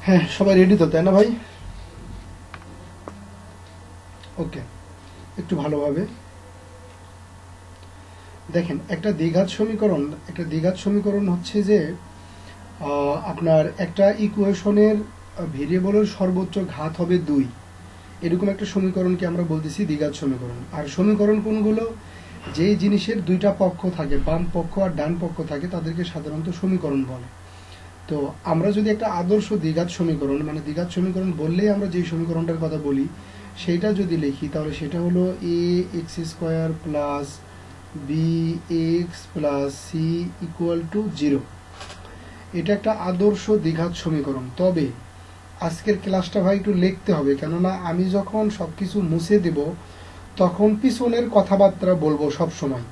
হ্যাঁ, সবাই রেডি তো, তাই না ভাই? ওকে, একটু ভালোভাবে দেখেন। একটা দ্বিঘাত সমীকরণ হচ্ছে যে আপনার একটা ইকুয়েশনের ভেরিয়েবলের সর্বোচ্চ ঘাত হবে 2, এরকম একটা সমীকরণকে আমরা বলতেছি দ্বিঘাত সমীকরণ। আর সমীকরণ কোনগুলো? যেই জিনিসের দুইটা পক্ষ থাকে, বাম পক্ষ আর ডান পক্ষ থাকে, তাদেরকে সাধারণত সমীকরণ বলে। তো আমরা যদি একটা আদর্শ দ্বিঘাত সমীকরণ, মানে দ্বিঘাত সমীকরণ বললেই আমরা যেই সমীকরণটার কথা বলি সেইটা যদি লিখি, তাহলে সেটা হলো A X square plus B x plus C equal to 0। এটা একটা আদর্শ দ্বিঘাত সমীকরণ। তবে আজকের ক্লাসটা ভাই একটু লিখতে হবে, কেননা আমি যখন সব কিছু মুছে দেব তখন পিছনের কথাবার্তা বলবো সব সময়।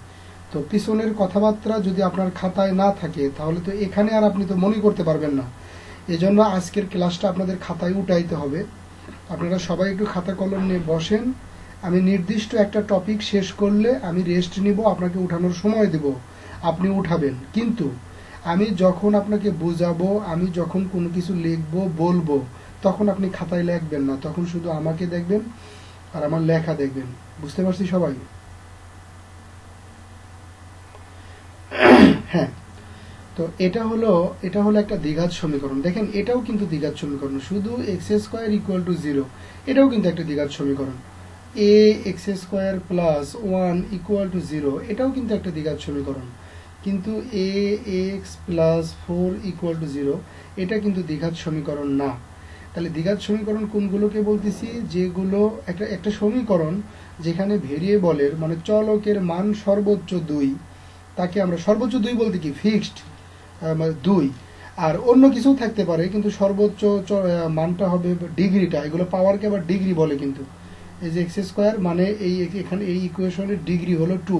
তো পিছনের কথাবার্তা যদি আপনার খাতায় না থাকে তাহলে তো এখানে আর আপনি তো মনে করতে পারবেন না। এজন্য আজকের ক্লাসটা আপনাদের খাতায় উঠাইতে হবে। আপনারা সবাই একটু খাতা কলম নিয়ে বসেন। আমি নির্দিষ্ট একটা টপিক শেষ করলে আমি রেস্ট নিব, আপনাকে উঠানোর সময় দেব, আপনি উঠাবেন। কিন্তু আমি যখন আপনাকে বুঝাবো, আমি যখন কোনো কিছু লিখবো বলবো, তখন আপনি খাতায় লিখবেন না, তখন শুধু আমাকে দেখবেন আর আমার লেখা দেখবেন। বুঝতে পারছি সবাই? হ্যাঁ। তো এটা হলো একটা দ্বিঘাত সমীকরণ। দেখেন, এটাও কিন্তু দ্বিঘাত সমীকরণ। শুধু এক্স স্কোয়ার ইকুয়াল টু 0, এটাও কিন্তু একটা দ্বিঘাত সমীকরণ। A X square plus 1 equal to 0, এটাও কিন্তু একটা দ্বিঘাত সমীকরণ। কিন্তু A x plus 4 equal to 0, এটা কিন্তু দ্বিঘাত সমীকরণ না। তাহলে দ্বিঘাত সমীকরণ কোনগুলোকে বলতেছি? যেগুলো একটা সমীকরণ যেখানে ভেরিয়েবলের মানে চলকের মান সর্বোচ্চ 2, তাকে আমরা সর্বোচ্চ 2 বলতে কি ফিক্সড 2, আর অন্য কিছু থাকতে পারে, কিন্তু সর্বোচ্চ মানটা হবে ডিগ্রিটা। এগুলো পাওয়ারকে আবার ডিগ্রি বলে। কিন্তু এই যে এক্স স্কোয়ার মানে এখানে এই ইকুয়েশনের ডিগ্রি হলো 2।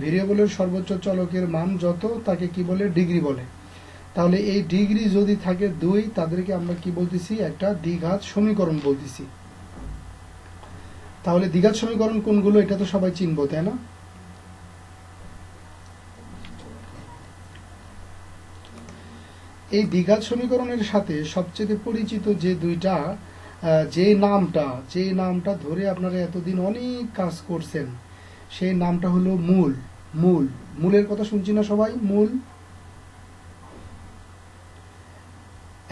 ভেরিয়েবলের সর্বোচ্চ চলকের মান যত, তাকে কি বলে? ডিগ্রি বলে। তাহলে এই ডিগ্রি যদি থাকে 2, তাদেরকে আমরা কি বলতেছি? একটা দ্বিঘাত সমীকরণ বলতেছি। তাহলে দ্বিঘাত সমীকরণ কোনগুলো এটা তো সবাই চিনবো, তাই না? এই দ্বিঘাত সমীকরণের সাথে সবচেয়ে পরিচিত যে দুইটা যে নামটা ধরে আপনারা এতদিন অনেক কাজ করছেন, সেই নামটা হলো মূল। মূলের কথা শুনছি না সবাই? মূল।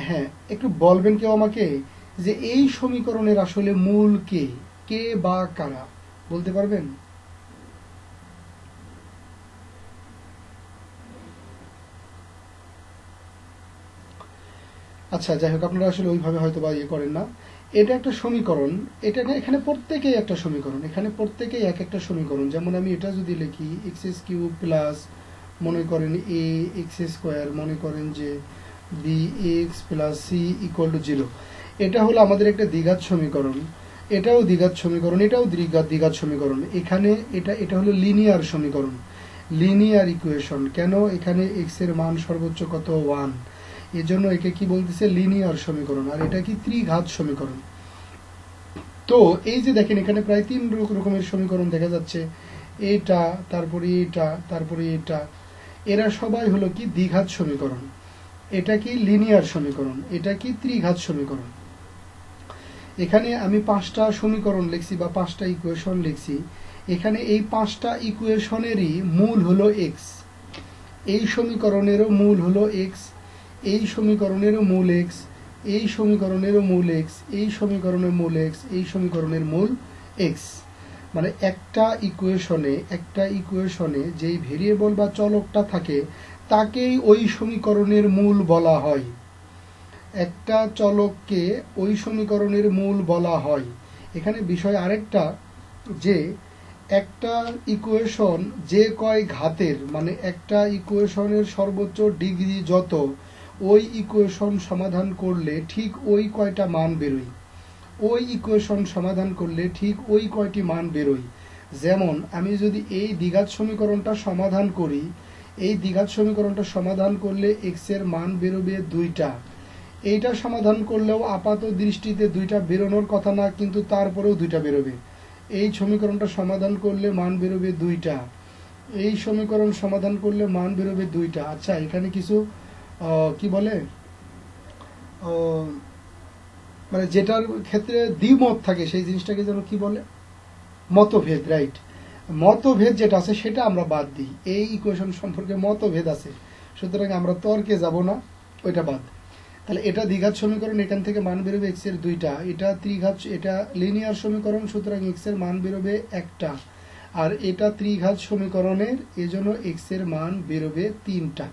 হ্যাঁ, একটু বলবেন কেউ আমাকে যে এই সমীকরণের আসলে মূল কে বা কারা? বলতে পারবেন? আচ্ছা, যাই হোক, আপনারা আসলে ওইভাবে হয়তো বা ইয়ে করেন না। এটা একটা সমীকরণ। এখানে প্রত্যেকেই একটা সমীকরণ, এখানে প্রত্যেকেই এক একটা সমীকরণ। যেমন আমি এটা যদি লিখি এক্স কিউব প্লাস মনে করেন এ এক্স স্কোয়ার, মনে করেন যে b x plus C equal to 0, এটা হলো আমাদের একটা দ্বিঘাত সমীকরণ। এটাও দ্বিঘাত সমীকরণ, এটাও দ্বিঘাত সমীকরণ। এখানে এটা হলো লিনিয়ার সমীকরণ, লিনিয়ার ইকুয়েশন। কেন? এখানে এক্স এর মান সর্বোচ্চ কত? 1। এজন্য একে কি বলতেছে? লিনিয়ার সমীকরণ। আর এটা কি? ত্রিঘাত সমীকরণ। তো এই যে দেখেন, এখানে প্রায় 3 রকমের সমীকরণ দেখা যাচ্ছে। এটা, তারপরে এটা, তারপরে এটা, এরা সবাই হলো কি? দ্বিঘাত সমীকরণ। এটা কি? লিনিয়ার সমীকরণ। এটা কি? ত্রিঘাত সমীকরণ। এখানে আমি 5টা সমীকরণ লিখছি বা 5টা ইকুয়েশন লিখছি। এখানে এই 5টা ইকুয়েশনেরই মূল হলো এক্স। এই সমীকরণেরও মূল হলো এক্স, এই সমীকরণেরও মূল এক্স, এই সমীকরণেরও মূল এক্স, এই সমীকরণের মূল এক্স, এই সমীকরণের মূল এক্স। মানে একটা ইকুয়েশনে যেই ভেরিয়েবল বা চলকটা থাকে তাকেই ওই সমীকরণের মূল বলা হয়। একটা চলককে ওই সমীকরণের মূল বলা হয়। এখানে বিষয় আরেকটা, যে একটা ইকুয়েশন যে কয় ঘাতের, মানে একটা ইকুয়েশনের সর্বোচ্চ ডিগ্রি যত, ওই ইকুয়েশন সমাধান করলে ঠিক ওই কয়টা মান বেরোয়। ওই ইকুয়েশন সমাধান করলে ঠিক ওই কয়টি মান বেরোয়। যেমন আমি যদি এই দ্বিঘাত সমীকরণটা সমাধান করি, এই দ্বিঘাত সমীকরণটা সমাধান করলে এক্স এর মান বেরোবে 2টা। এইটা সমাধান করলেও আপাত দৃষ্টিতে 2টা বেরোনোর কথা না, কিন্তু তারপরেও 2টা বেরোবে। এই সমীকরণটা সমাধান করলে মান বেরোবে 2টা, এই সমীকরণ সমাধান করলে মান বেরোবে 2টা। আচ্ছা, এখানে কিছু কি বলে মানে যেটার ক্ষেত্রে দ্বিমত থাকে সেই জিনিসটাকে যেন কি বলে, মতভেদ, রাইট। মতভেদ যেটা আছে সেটা আমরা বাদ দিই। এই ইকুয়েশন সম্পর্কে মতভেদ আছে, সুতরাং আমরা তর্কে যাব না, ওইটা বাদ। তাহলে এটা দ্বিঘাত সমীকরণ, এখান থেকে মান বেরোবে এক্স এর দুইটা। এটা ত্রিঘাত, এটা লিনিয়ার সমীকরণ, সুতরাং এক্স এর মান বেরোবে একটা। আর এটা ত্রিঘাত সমীকরণের, এজন্য এক্স এর মান বেরোবে তিনটা।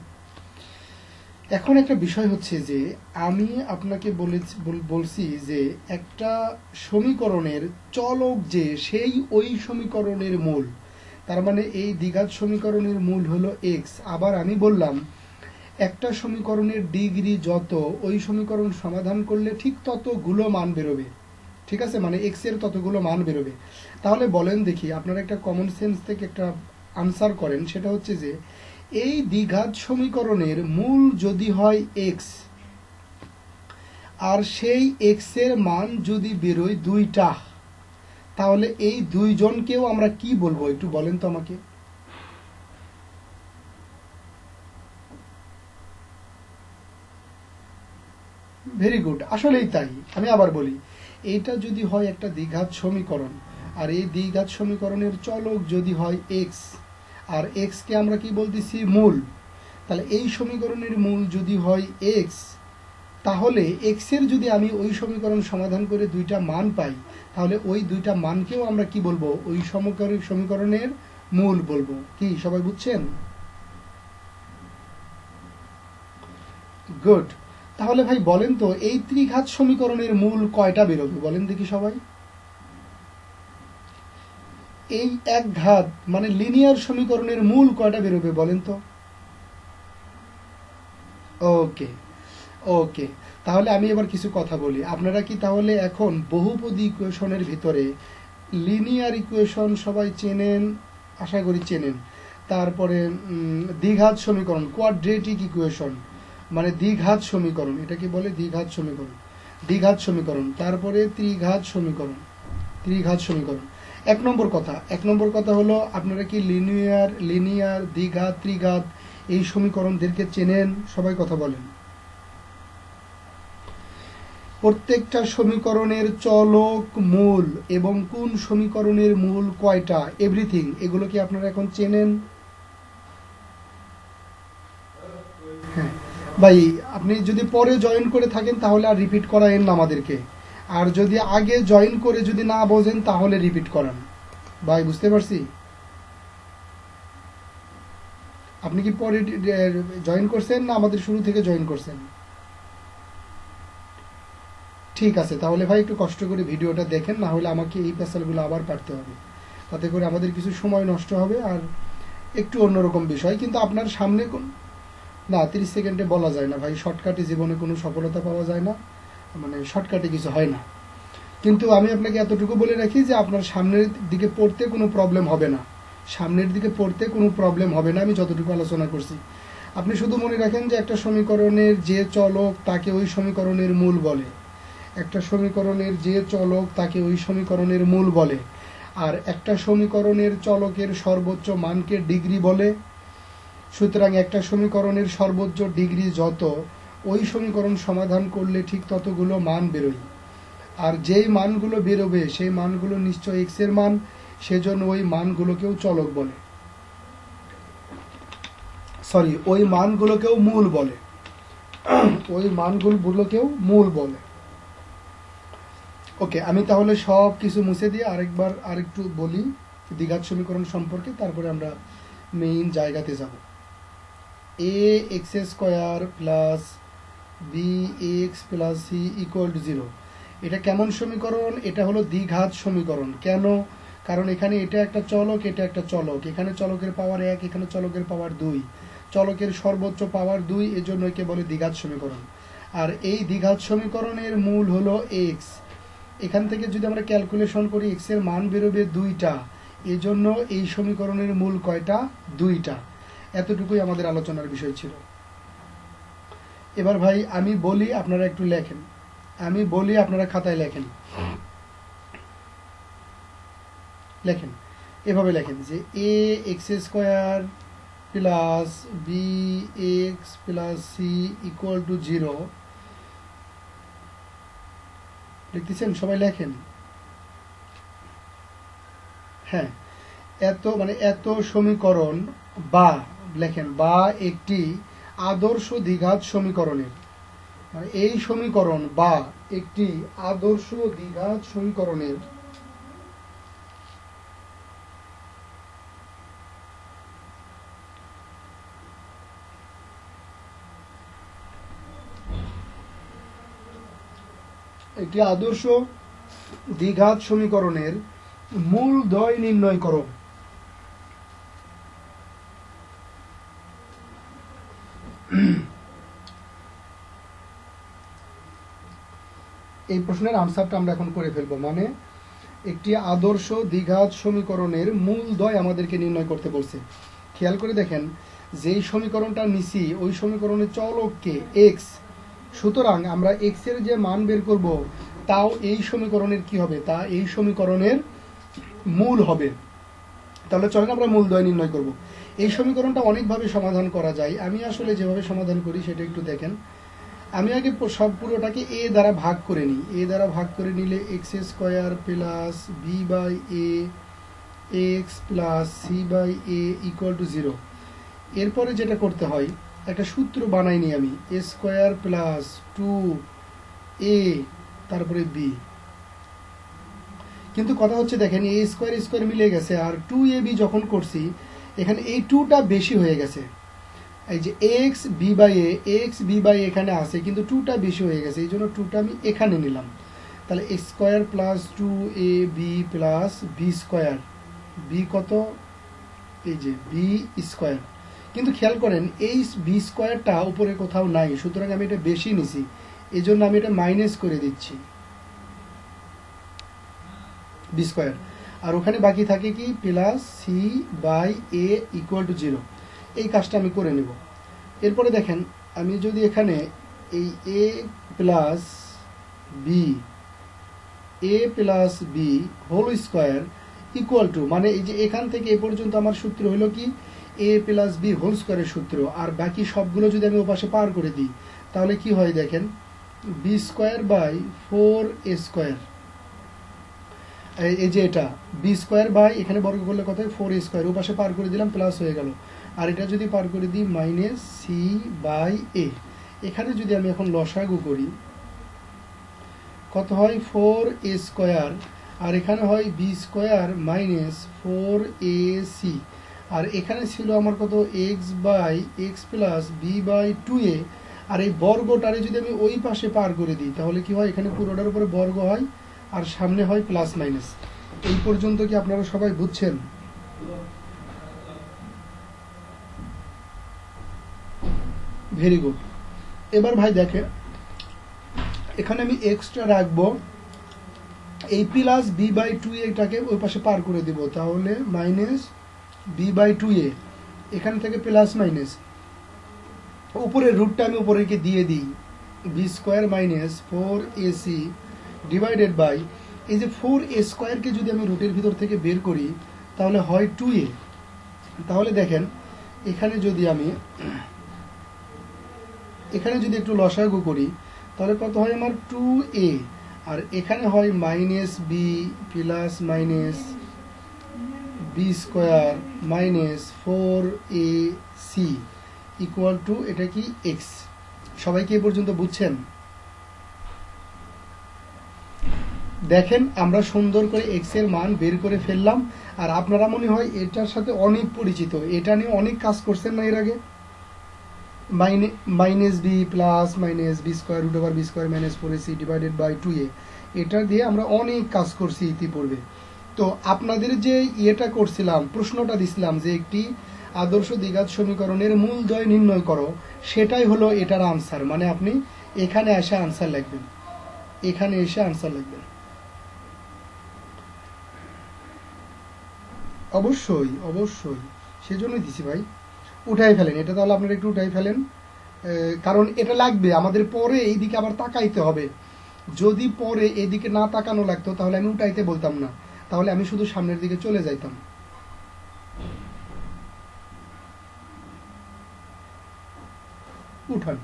এখন একটা বিষয় হচ্ছে যে আমি আপনাকে বলছি যে একটা সমীকরণের চলক যে সেই ওই সমীকরণের মূল, তার মানে এই দ্বিঘাত সমীকরণের মূল হলো এক্স। আবার আমি বললাম একটা সমীকরণের ডিগ্রি যত, ওই সমীকরণ সমাধান করলে ঠিক ততগুলো মান বেরোবে, ঠিক আছে, মানে এক্স এর ততগুলো মান বেরোবে। তাহলে বলেন দেখি, আপনারা একটা কমন সেন্স থেকে একটা আনসার করেন, সেটা হচ্ছে যে এই দ্বিঘাত সমীকরণের মূল যদি হয় এক্স, আর সেই এক্স এর মান যদি বেরোয় দুইটা, তাহলে এই দুইজনকেও আমরা কি বলবো একটু বলেন তো আমাকে। ভেরি গুড, আসলেই তাই। আমি আবার বলি, এইটা যদি হয় একটা দ্বিঘাত সমীকরণ, আর এই দ্বিঘাত সমীকরণের চলক যদি হয় এক্স, আর এক্স কে আমরা কি বলতেছি, মূল, তাহলে এই সমীকরণের মূল যদি হয় এক্স, তাহলে এক্স এর যদি আমি ওই সমীকরণ সমাধান করে দুইটা মান পাই, তাহলে ওই দুইটা মানকেও আমরা কি বলবো, ওই সমীকরণের মূল বলবো। কি সবাই বুঝছেন? গুড। তাহলে ভাই বলেন তো, এই ত্রিঘাত সমীকরণের মূল কয়টা বেরোবে বলেন দেখি সবাই। এই এক ঘাত মানে লিনিয়ার সমীকরণের মূল কয়টা বেরোবে বলেন তো। ওকে ওকে, তাহলে আমি এবার কিছু কথা বলি। আপনারা কি তাহলে এখন বহুপদী ইকুয়েশনের ভিতরে লিনিয়ার ইকুয়েশন সবাই চেনেন? আশা করি চেনেন। তারপরে দ্বিঘাত সমীকরণ, কোয়াড্রেটিক ইকুয়েশন মানে দ্বিঘাত সমীকরণ, এটা কি বলে, দ্বিঘাত সমীকরণ, দ্বিঘাত সমীকরণ। তারপরে ত্রিঘাত সমীকরণ, ত্রিঘাত সমীকরণ। এক নম্বর কথা হলো, আপনারা কি লিনিয়ার দ্বিঘাত ত্রিঘাত এই সমীকরণদেরকে চেনেন? সবাই কথা বলেন। প্রত্যেকটা সমীকরণের চলক মূল এবং কোন সমীকরণের মূল কয়টা, এভরিথিং, এগুলো কি আপনারা এখন চেনেন? হ্যাঁ ভাই, আপনি যদি পরে জয়েন করে থাকেন তাহলে আর রিপিট করায়েন না আমাদেরকে, আর যদি আগে জয়েন করে যদি না বোঝেন তাহলে রিপিট করান। ভাই বুঝতে পারছি। আপনি কি পরে জয়েন করছেন না আমাদের শুরু থেকে জয়েন করছেন? ঠিক আছে, তাহলে ভাই একটু কষ্ট করে ভিডিওটা দেখেন, না হলে আমাকে এই প্যাসেলগুলো আবার পারতে হবে, তাতে করে আমাদের কিছু সময় নষ্ট হবে আর একটু অন্যরকম বিষয়। কিন্তু আপনার সামনে না 30 সেকেন্ডে বলা যায় না ভাই, শর্টকাটে জীবনে কোনো সফলতা পাওয়া যায় না, মানে শর্টকাটে কিছু হয় না। কিন্তু আমি আপনাকে এতটুকু বলে রাখি যে আপনার সামনের দিকে পড়তে কোনো প্রবলেম হবে না, সামনের দিকে পড়তে কোনো প্রবলেম হবে না, আমি যতটুকু আলোচনা করছি। আপনি শুধু মনে রাখেন যে একটা সমীকরণের যে চলক তাকে ওই সমীকরণের মূল বলে, একটা সমীকরণের যে চলক তাকে ওই সমীকরণের মূল বলে, আর একটা সমীকরণের চলকের সর্বোচ্চ মানকে ডিগ্রি বলে। সুতরাং একটা সমীকরণের সর্বোচ্চ ডিগ্রি যত, ওই সমীকরণ সমাধান করলে ঠিক ততগুলো মান বেরোয়। আর যেই মানগুলো বেরোবে সেই মানগুলো নিশ্চয় এক্স এর মান, সেজন্য ওই মানগুলোকেও চলক বলে, সরি ওই মানগুলোকেও মূল বলে, ওই মানগুলোকেও মূল বলে। ওকে, আমি তাহলে সব কিছু মুছে দিয়ে আরেকটু বলি দ্বিঘাত সমীকরণ সম্পর্কে, তারপরে আমরা মেইন জায়গাতে যাব। A X square plus B x plus C equal to 0, এটা কেমন সমীকরণ? এটা হলো দ্বিঘাত সমীকরণ। কেন? কারণ এখানে এটা একটা চলক, এটা একটা চলক, এখানে চলকের পাওয়ার 1, এখানে চলকের পাওয়ার 2, চলকের সর্বোচ্চ পাওয়ার 2, এজন্য একে বলে দ্বিঘাত সমীকরণ। আর এই দ্বিঘাত সমীকরণের মূল হলো এক্স। এখান থেকে যদি আমরা ক্যালকুলেশন করি এক্স এর মান বেরোবে 2টা, এজন্য এই সমীকরণের মূল কয়টা? 2টা। এতটুকুই আমাদের আলোচনার বিষয় ছিল। এবার ভাই আমি বলি, আপনারা একটু লেখেন, আমি বলি আপনারা খাতায় লেখেন, লেখেন এভাবে লেখেন যে A X square plus B x plus C equal to 0, লিখতেছেন? সবাই লেখেন। হ্যাঁ, এত সমীকরণ বা লেখেন বা একটি আদর্শ দ্বিঘাত সমীকরণের, মানে এই সমীকরণ বা একটি আদর্শ দ্বিঘাত সমীকরণের মূলদ্বয় নির্ণয় করো। এই প্রশ্নের আনসারটা আমরা এখন করে ফেলবো। মানে একটি আদর্শ দ্বিঘাত সমীকরণের মূলদ্বয় আমাদেরকে নির্ণয় করতে বলছে। খেয়াল করে দেখেন, যেই সমীকরণটা নিছি ওই সমীকরণের চলক কে এক্স, সুতরাং আমরা এক্স এর যে মান বের করব তাও এই সমীকরণের কি হবে, তা এই সমীকরণের মূল হবে। তাহলে চলেন আমরা মূলদ্বয় নির্ণয় করব। এই সমীকরণটা অনেকভাবে সমাধান করা যায়। আমি আসলে যেভাবে সমাধান করি সেটা একটু দেখেন। আমি আগে সব পুরোটাকে এ দ্বারা ভাগ করে নিই। এ দ্বারা ভাগ করে নিলে x square plus b by a x plus c by a equal to 0। এরপরে যেটা করতে হয়, একটা সূত্র বানাই নি আমি, এ স্কোয়ার প্লাস 2a তারপরে বি। কিন্তু কথা হচ্ছে দেখেন, এ স্কোয়ার স্কোয়ার মিলে গেছে, আর 2ab যখন করছি এখানে এই 2টা বেশি হয়ে গেছে। এই যে এক্স বি বাই এখানে আছে, কিন্তু 2টা বেশি হয়ে গেছে, এই জন্য 2টা আমি এখানে নিলাম। তাহলে x square plus 2ab plus b square, b কত, এই যে বি স্কোয়ার। কিন্তু খেয়াল করেন এই বি স্কোয়ারটা উপরে কোথাও নাই, সুতরাং আমি এটা বেশি নিছি, এই জন্য আমি এটা মাইনাস করে দিচ্ছি বি স্কোয়ার। আর ওখানে বাকি থাকে কি, plus c by a equal to 0। এই কাজটা আমি করে নেব। এরপরে দেখেন, আমি যদি এখানে এই A plus B whole square equal to, মানে এই যে এখান থেকে এ পর্যন্ত আমার সূত্র হলো কি এ প্লাস বি হোল স্কোয়ারের সূত্র, আর বাকি সবগুলো যদি আমি ওপাশে পার করে দিই তাহলে কি হয় দেখেন, B square by 4a square. এই যে এটা বি স্কোয়ার বাই, এখানে বর্গ করলে কত হয় 4a স্কোয়ার, ওপাশে পার করে দিলাম প্লাস হয়ে গেল, আর এটা যদি পার করে দিই মাইনাস সি বাই এ। এখানে যদি আমি এখন লসাগু করি কত হয় 4a স্কোয়ার, আর এখানে হয় বি স্কোয়ার মাইনাস 4ac, আর এখানে ছিল আমার কত x by x plus b by 2a, আর এই বর্গটারে যদি আমি ওই পাশে পার করে দিই তাহলে কি হয়, এখানে পুরোটার উপরে বর্গ হয় আর সামনে হয় প্লাস মাইনাস। এই পর্যন্ত কি আপনারা সবাই বুঝছেন? Very good. এবার ভাই দেখে, এখানে আমি এক্সট্রা রাখবো, এই প্লাস বি বাই 2a এটাকে ওই পাশে পার করে দিব, তাহলে মাইনাস বি বাই 2a, এখান থেকে প্লাস মাইনাস, উপরের রুটটা আমি উপরেকে দিয়ে দিই, b square minus 4ac divided by, এই যে 4a স্কোয়ারকে যদি আমি রুটের ভিতর থেকে বের করি তাহলে হয় 2a। তাহলে দেখেন এখানে যদি একটু লসাগু করি তাহলে কত হয় আমার 2a, আর এখানে হয় minus B plus minus B square minus 4ac equal to, এটা কি এক্স। সবাই কি এ পর্যন্ত বুঝছেন? দেখেন আমরা সুন্দর করে এক্স এর মান বের করে ফেললাম, আর আপনারা মনে হয় এটার সাথে অনেক পরিচিত, এটা নিয়ে অনেক কাজ করছেন না এর আগে। Minus B plus minus B square root over B square minus 4ac divided by 2a, এটা দিয়ে আমরা অনেক কাজ করছি ইতিপূর্বে। তো আপনাদের যে ইয়েটা করছিলাম, প্রশ্নটা দিছিলাম যে একটি আদর্শ দ্বিঘাত সমীকরণের মূলদ্বয় নির্ণয় করো, সেটাই হলো এটার আনসার। মানে আপনি এখানে এসে আনসার লিখবেন, এখানে এসে আনসার লিখবেন। অবশ্যই অবশ্যই, সেজন্যই দিছি ভাই। উঠাই ফেলেন এটা, তাহলে আপনারা একটু উঠাই ফেলেন, কারণ এটা লাগবে আমাদের, পরে এইদিকে আবার তাকাইতে হবে। যদি পরে এদিকে না তাকানো লাগতো তাহলে আমি উঠাইতে বলতাম না, তাহলে আমি শুধু সামনের দিকে চলে যাইতাম। উঠান।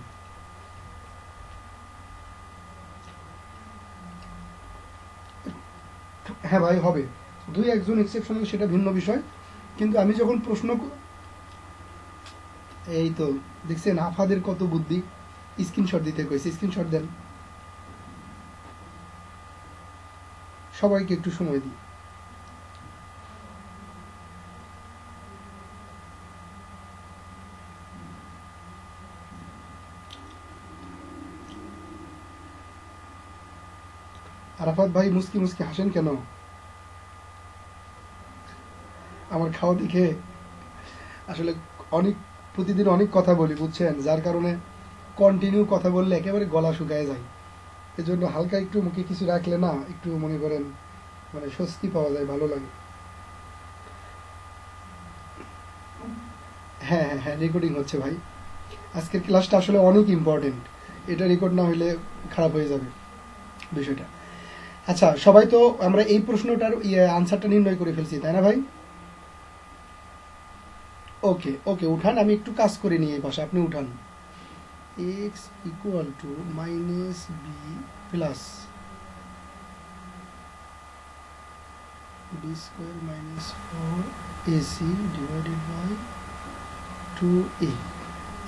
হ্যাঁ ভাই হবে, দুই একজন এক্সেপশনাল সেটা ভিন্ন বিষয়, কিন্তু আমি যখন এই তো দেখছেন আফাদের কত বুদ্ধি, স্ক্রিনশট দিতে কইছে, স্ক্রিনশট দেন, সবাইকে একটু সময় দিই। আরাফাত ভাই মুস্কি মুস্কি হাসেন কেন? আমার খাওয়া দেখে আসলে অনেক, প্রতিদিন অনেক কথা বলি বুঝছেন, যার কারণে কন্টিনিউ কথা বললে একেবারে গলা শুকায় যায়, এজন্য হালকা একটু মুখে কিছু রাখলে না একটু মনে করেন মানে স্বস্তি পাওয়া যায়, ভালো লাগে। হ্যাঁ হ্যাঁ হ্যাঁ, রেকর্ডিং হচ্ছে ভাই, আজকের ক্লাসটা আসলে অনেক ইম্পর্টেন্ট, এটা রেকর্ড না হলে খারাপ হয়ে যাবে বিষয়টা। আচ্ছা সবাই তো আমরা এই প্রশ্নটার আনসারটা নির্ণয় করে ফেলছি তাই না ভাই? ওকে ওকে, উঠান, আমি একটু কাজ করে নিই এই পাশে, আপনি উঠান। X equal to minus B plus b square minus 4ac divided by 2a।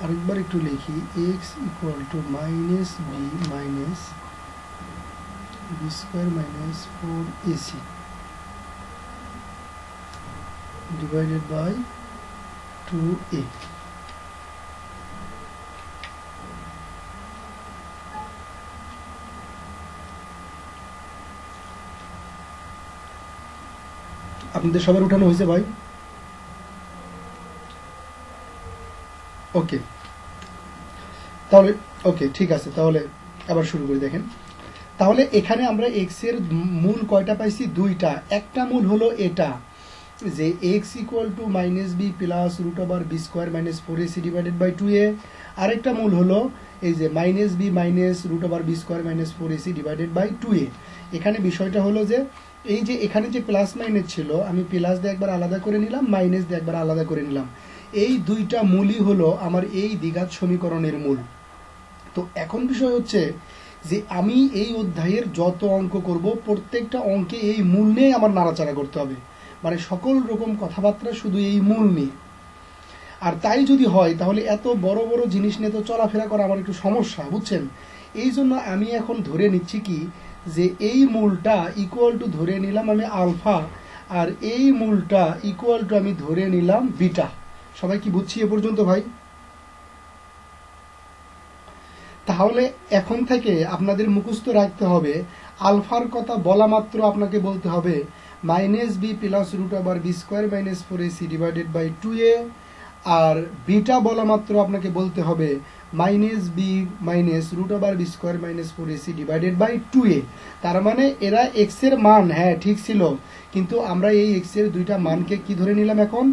আরেকবার একটু লিখি, x equal to minus B minus B square minus 4ac divided by 2a। আপনাদের সবার উঠানো হয়েছে ভাই? ওকে তাহলে, ওকে ঠিক আছে, তাহলে আবার শুরু করে দেখেন। তাহলে এখানে আমরা এক্স এর মূল কয়টা পাইছি? দুইটা। একটা মূল হলো এটা যে x equal to minus B plus root over B square minus 4ac divided by 2a। আরেকটা মূল হলো এই যে minus B minus root over B square minus 4ac divided by 2a। এখানে বিষয়টা হলো যে এই যে এখানে যে প্লাস মাইনাস ছিল, আমি প্লাস দিয়ে একবার আলাদা করে নিলাম, মাইনাস দিয়ে একবার আলাদা করে নিলাম, এই দুইটা মূলই হলো আমার এই দ্বিঘাত সমীকরণের মূল। তো এখন বিষয় হচ্ছে যে আমি এই অধ্যায়ের যত অঙ্ক করব প্রত্যেকটা অঙ্কে এই মূল নিয়ে আমার নাড়াচাড়া করতে হবে, মানে সকল রকম কথাবার্তা শুধু এই মূল নিয়ে। আর তাই যদি হয় তাহলে এত বড় বড় জিনিস নিয়ে তো চলাফেরা করা আমার একটু সমস্যা বুঝছেন। এই জন্য আমি এখন ধরে নিচ্ছি কি যে এই মূলটা ইকুয়াল টু ধরে নিলাম আমি আলফা, আর এই মূলটা ইকুয়াল টু আমি ধরে নিলাম বিটা। সবাই কি বুঝছি এ পর্যন্ত ভাই? তাহলে এখন থেকে আপনাদের মুখস্থ রাখতে হবে, আলফার কথা বলা মাত্র আপনাকে বলতে হবে minus B plus root over B square minus 4ac divided by 2a, আর বিটা বলা মাত্র আপনাকে বলতে হবে minus B minus root over B square minus 4ac divided by 2a। তার মানে এরা এক্স এর মান হ্যাঁ ঠিক ছিল, কিন্তু আমরা এই এক্স এর দুইটা মানকে কি ধরে নিলাম এখন?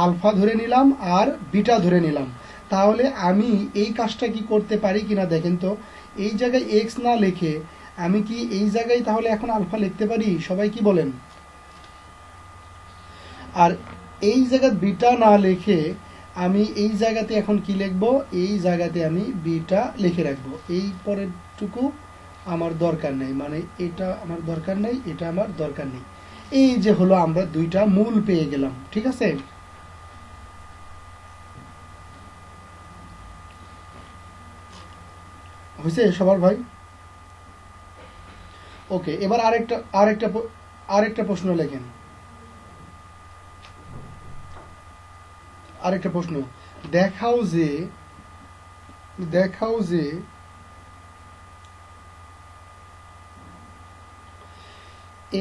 আলফা ধরে নিলাম আর বিটা ধরে নিলাম। তাহলে আমি এই কাজটা কি করতে পারি কিনা দেখেন তো, এই জায়গায় এক্স না লিখে আমি কি এই জায়গায় তাহলে এখন আলফা লিখতে পারি? সবাই কি বলেন? আর এই জায়গায় বিটা না লিখে আমি এই জায়গাতে এখন কি লিখবো? এই জায়গাতে আমি বিটা লিখে রাখবো, এই পরেরটুকু আমার দরকার নেই, মানে এটা আমার দরকার নেই, এটা আমার দরকার নেই। এই যে হলো আমরা দুইটা মূল পেয়ে গেলাম, ঠিক আছে? হয়েছে সবার ভাই? ওকে, এবার আরেকটা প্রশ্ন লেখেন, আরেকটা প্রশ্ন। দেখাও যে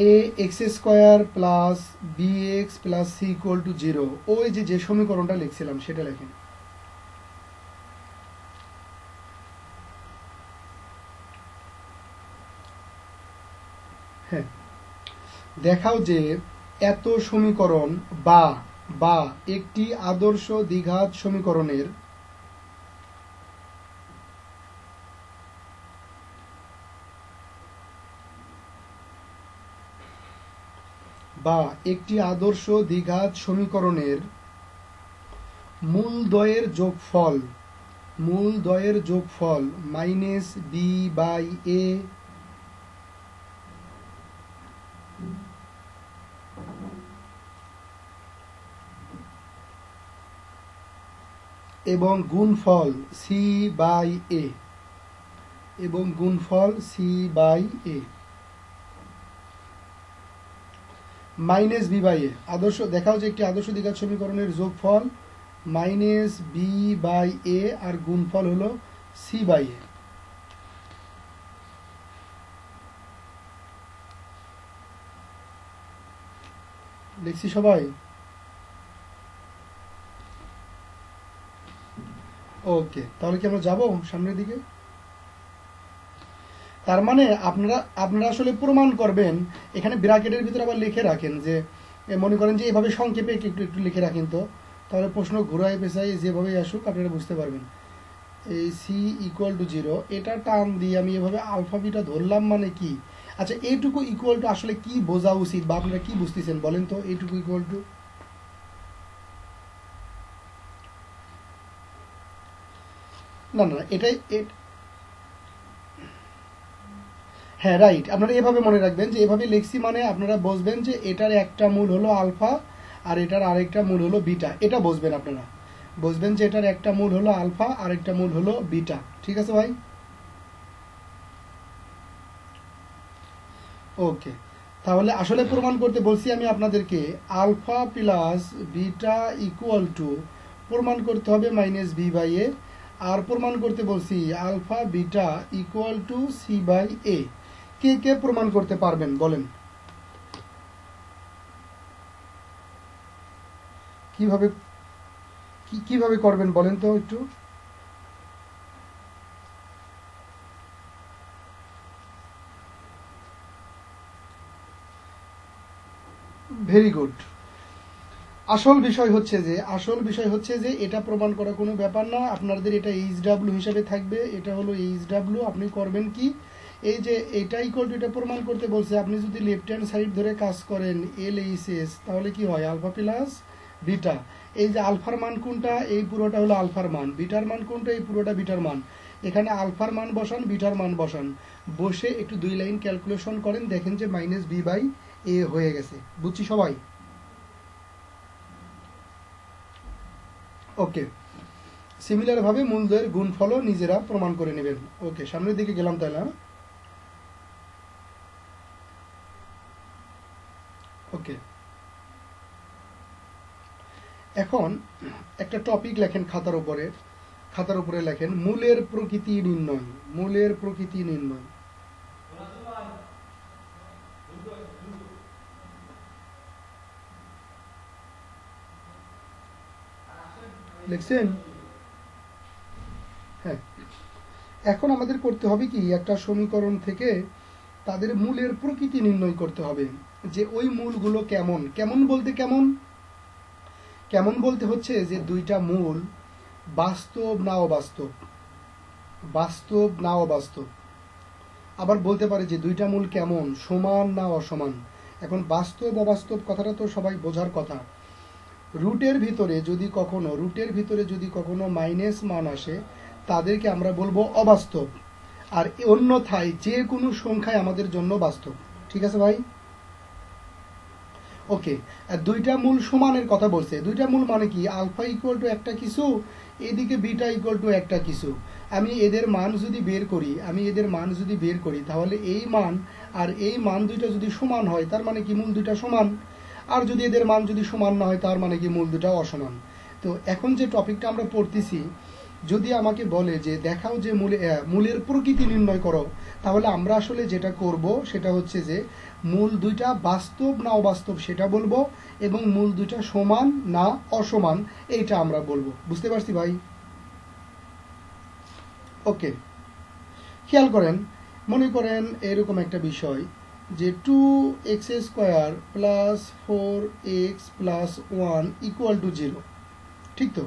A X square plus B x plus C equal to 0, ওই যে সমীকরণটা লিখছিলাম সেটা লেখেন। হ্যাঁ, দেখাও যে এত সমীকরণ বা বা একটি আদর্শ দ্বিঘাত সমীকরণের মূলদ্বয়ের যোগফল মাইনাস বি বাই এ এবং গুণফল সি বাই এ, এবং গুণফল C by A minus B by A. আদর্শ দেখাও যে একটি আদর্শ দ্বিঘাত সমীকরণের যোগফল মাইনাস বি বাই এ আর গুণফল হলো সি বাই এ। দেখছি সবাই? ওকে, তাহলে কি আমরা যাব সামনের দিকে? তার মানে আপনারা আসলে প্রমাণ করবেন, এখানে ব্র্যাকেটের ভিতরে আবার লিখে রাখেন যে মনে করেন যে এভাবে সংক্ষেপে একটু একটু লিখে রাখেন, তো তাহলে প্রশ্ন ঘুরাই পেঁচাই যেভাবেই আসুক আপনারা বুঝতে পারবেন। এই সি ইকুয়াল টু 0 এটা টান দিয়ে আমি এভাবে আলফা বিটা ধরলাম মানে কি? আচ্ছা, এইটুকু ইকুয়াল টু আসলে কি বোঝা উচিত বা আপনারা কি বুঝতেছেন বলেন তো? এইটুকু ইকুয়াল টু, না না এটাই, হ্যাঁ রাইট, আপনারা এভাবে মনে রাখবেন যে এভাবে লিখছি মানে আপনারা বুঝবেন যে এটার একটা মূল হলো আলফা আর এটার আরেকটা মূল হলো বিটা, এটা বুঝবেন। আপনারা বুঝবেন যে এটার একটা মূল হলো আলফা আর একটা মূল হলো বিটা। ঠিক আছে ভাই? ওকে, তাহলে আসলে প্রমাণ করতে বলছি আমি আপনাদেরকে alpha plus beta equal to প্রমাণ করতে হবে মাইনাস বি বাই এ, আর প্রমাণ করতে বলছি alpha beta equal to C by A. কে কে প্রমাণ করতে পারবেন বলেন? কিভাবে কিভাবে করবেন বলেন তো একটু? Very good. আসল বিষয় হচ্ছে যে এটা প্রমাণ করা কোনো ব্যাপার না, আপনাদের এটা এইচ ডাব্লিউ হিসাবে থাকবে। এটা হলো এইচ ডাব্লিউ। আপনি করবেন কি, এই যে এটা ইকুয়াল টু এটা প্রমাণ করতে বলছে, আপনি যদি লেফট হ্যান্ড সাইড ধরে কাজ করেন এল এইচ এস, তাহলে কি হয়? Alpha plus beta. এই যে আলফার মান কোনটা? এই পুরোটা হলো আলফার মান। বিটার মান কোনটা? এই পুরোটা বিটার মান। এখানে আলফার মান বসান, বিটার মান বসান, বসে একটু 2 লাইন ক্যালকুলেশন করেন, দেখেন যে মাইনাস বি বাই এ হয়ে গেছে। বুঝছি সবাই? ওকে, সিমিলার ভাবে মূলদ্বয়ের গুণফলও নিজেরা প্রমাণ করে নেবেন। ওকে, সামনের দিকে গেলাম তাহলে। ওকে, এখন একটা টপিক লেখেন খাতার উপরে লেখেন মূলের প্রকৃতি নির্ণয়। মূলের প্রকৃতি নির্ণয় লিখছেন? হ্যাঁ, এখন আমাদের করতে হবে কি, একটা সমীকরণ থেকে তাদের মূলের প্রকৃতি নির্ণয় করতে হবে, যে ওই মূলগুলো কেমন। কেমন বলতে কেমন? কেমন বলতে হচ্ছে যে দুইটা মূল বাস্তব না অবাস্তব, বাস্তব না অবাস্তব। আবার বলতে পারে যে দুইটা মূল কেমন, সমান না অসমান। এখন বাস্তব অবাস্তব কথাটা তো সবাই বোঝার কথা। রুটের ভিতরে যদি কখনো মাইনাস মান আসে, তাদেরকে আমরা বলবো অবাস্তব। আর অন্যথায় যে কোনো সংখ্যায় আমাদের জন্য বাস্তব। ঠিক আছে ভাই? ওকে, আর দুইটা মূল সমানের কথা বলছে। দুইটা মূল মানে কি? আলফা ইকুয়াল টু একটা কিছু, এদিকে বিটা ইকুয়াল টু একটা কিছু। আমি এদের মান যদি বের করি তাহলে এই মান আর এই মান দুইটা যদি সমান হয়, তার মানে কি মূল দুইটা সমান। আর যদি এদের মান যদি সমান না হয়, তার মানে কি মূল দুটা অসমান। তো এখন যে টপিকটা আমরা পড়তেছি, যদি আমাকে বলে যে দেখাও যে মূলের প্রকৃতি নির্ণয় করো, তাহলে আমরা আসলে যেটা করব সেটা হচ্ছে যে মূল দুইটা বাস্তব না অবাস্তব সেটা বলবো, এবং মূল দুইটা সমান না অসমান এইটা আমরা বলবো। বুঝতে পারছি ভাই? ওকে, খেয়াল করেন, মনে করেন এরকম একটা বিষয় যে 2x² plus 4x plus 1 equal to 0। ঠিক তো?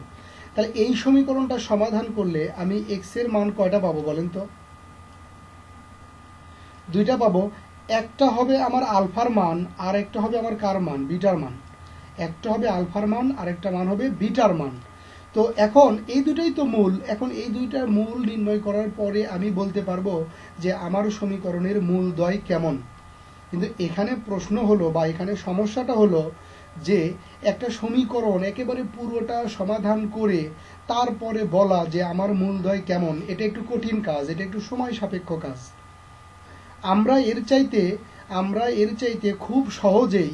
তাহলে এই সমীকরণটা সমাধান করলে আমি x এর মান কয়টা পাবো বলেন তো? দুইটা পাবো। একটা হবে আমার আলফার মান, আর একটা হবে আমার কার মান? বিটার মান। একটা হবে আলফার মান আর একটা মান হবে বিটার মান। তো এখন এই দুটাই তো মূল। এখন এই দুইটার মূল নির্ণয় করার পরে আমি বলতে পারবো যে আমার সমীকরণের মূলদ্বয় কেমন। কিন্তু এখানে প্রশ্ন হলো বা এখানে সমস্যাটা হলো যে একটা সমীকরণ একেবারে পুরোটা সমাধান করে তারপরে বলা যে আমার মূলদ্বয় কেমন, এটা একটু কঠিন কাজ, এটা একটু সময় সাপেক্ষ কাজ। আমরা এর চাইতে খুব সহজেই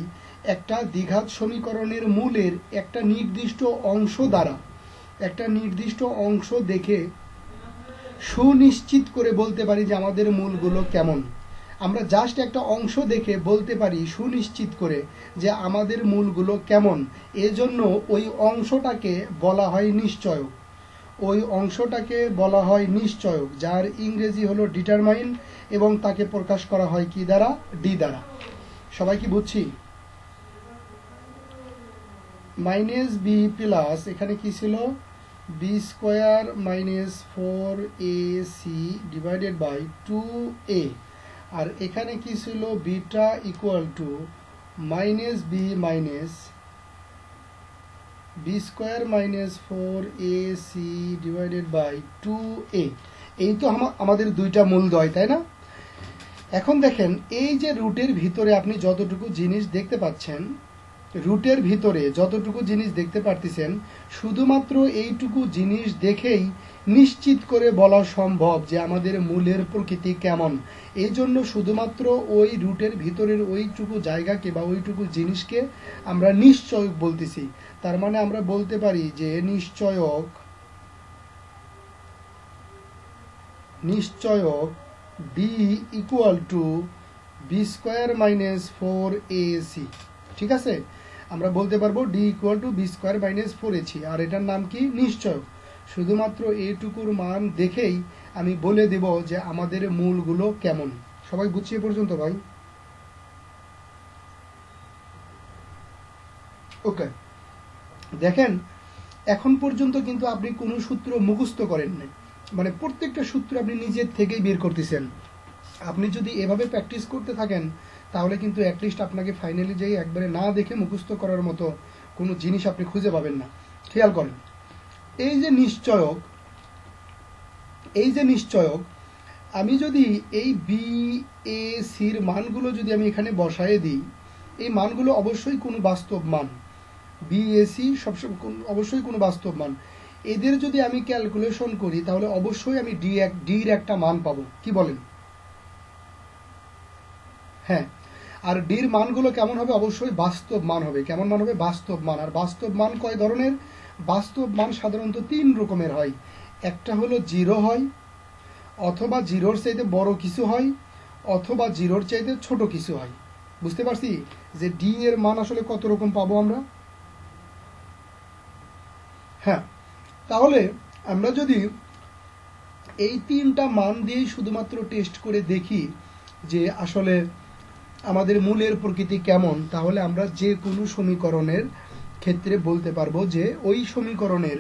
একটা দ্বিঘাত সমীকরণের মূলের একটা নির্দিষ্ট অংশ দেখে সুনিশ্চিত করে বলতে পারি যে আমাদের মূলগুলো কেমন। আমরা জাস্ট একটা অংশ দেখে বলতে পারি সুনিশ্চিত করে যে আমাদের মূলগুলো কেমন। এজন্য ওই অংশটাকে বলা হয় নিশ্চয়ক, যার ইংরেজি হলো ডিটারমাইন, এবং তাকে প্রকাশ করা হয় কি দ্বারা? ডি দ্বারা। সবাই কি বুঝছি? মাইনাস বি প্লাস, এখানে কি ছিল? B square minus 4ac divided by 2a, আর এখানে কি ছিল? Beta equal to minus B square minus 4ac divided by 2a। এই তো আমাদের দুইটা মূলদ্বয়, তাই না? এখন দেখেন, এই যে রুটের ভিতরে আপনি যতটুকু জিনিস দেখতে পাচ্ছেন, শুধুমাত্র এইটুকু জিনিস দেখেই নিশ্চিত করে বলা সম্ভব যে আমাদের মূলের প্রকৃতি কেমন। এই জন্য শুধুমাত্র ওই রুটের ভিতরের ওইটুকু জায়গাকে বা ওইটুকু জিনিসকে আমরা নিশ্চয়ক বলতেছি। তার মানে আমরা বলতে পারি যে নিশ্চয়ক D equal to B square minus 4ac। ঠিক আছে, আমরা বলতে পারবো D equal to B square minus 4ac, আর এটার নাম কি? নিশ্চয়ক। শুধুমাত্র এইটুকুর মান দেখেই আমি বলে দেব যে আমাদের মূলগুলো কেমন। সবাই বুঝছি এ পর্যন্ত ভাই? ওকে, দেখেন এখন পর্যন্ত কিন্তু আপনি কোনো সূত্র মুখস্থ করেন নাই, মানে প্রত্যেকটা সূত্র আপনি নিজের থেকেই বের করতেছেন। আপনি যদি এভাবে প্র্যাকটিস করতে থাকেন তাহলে কিন্তু অ্যাটলিস্ট আপনাকে ফাইনালি যেই একবারে না দেখে মুখস্থ করার মতো কোনো জিনিস আপনি খুঁজে পাবেন না। খেয়াল করেন, এই যে নিশ্চয়ক, আমি যদি এই বি এ সির মানগুলো যদি আমি এখানে বসায় দিই, এই মানগুলো অবশ্যই কোনো বাস্তব মান, বি এ সি সবসময় অবশ্যই কোনো বাস্তব মান। এদের যদি আমি ক্যালকুলেশন করি তাহলে অবশ্যই আমি ডির একটা মান পাবো। কি বলেন? হ্যাঁ, আর ডির মানগুলো কেমন হবে? অবশ্যই বাস্তব মান হবে। কেমন মান হবে? বাস্তব মান। আর বাস্তব মান কয় ধরনের? বাস্তব মান সাধারণত 3 রকমের হয়। একটা হলো 0 হয়, অথবা 0-র চাইতে বড় কিছু হয়, অথবা 0-র চাইতে ছোট কিছু হয়। বুঝতে পারছি যে ডি এর মান আসলে কত রকম পাবো আমরা? হ্যাঁ, তাহলে আমরা যদি এই 3টা মান দিয়েই শুধুমাত্র টেস্ট করে দেখি যে আসলে আমাদের মূলের প্রকৃতি কেমন, তাহলে আমরা যে কোনো সমীকরণের ক্ষেত্রে বলতে পারবো যে ওই সমীকরণের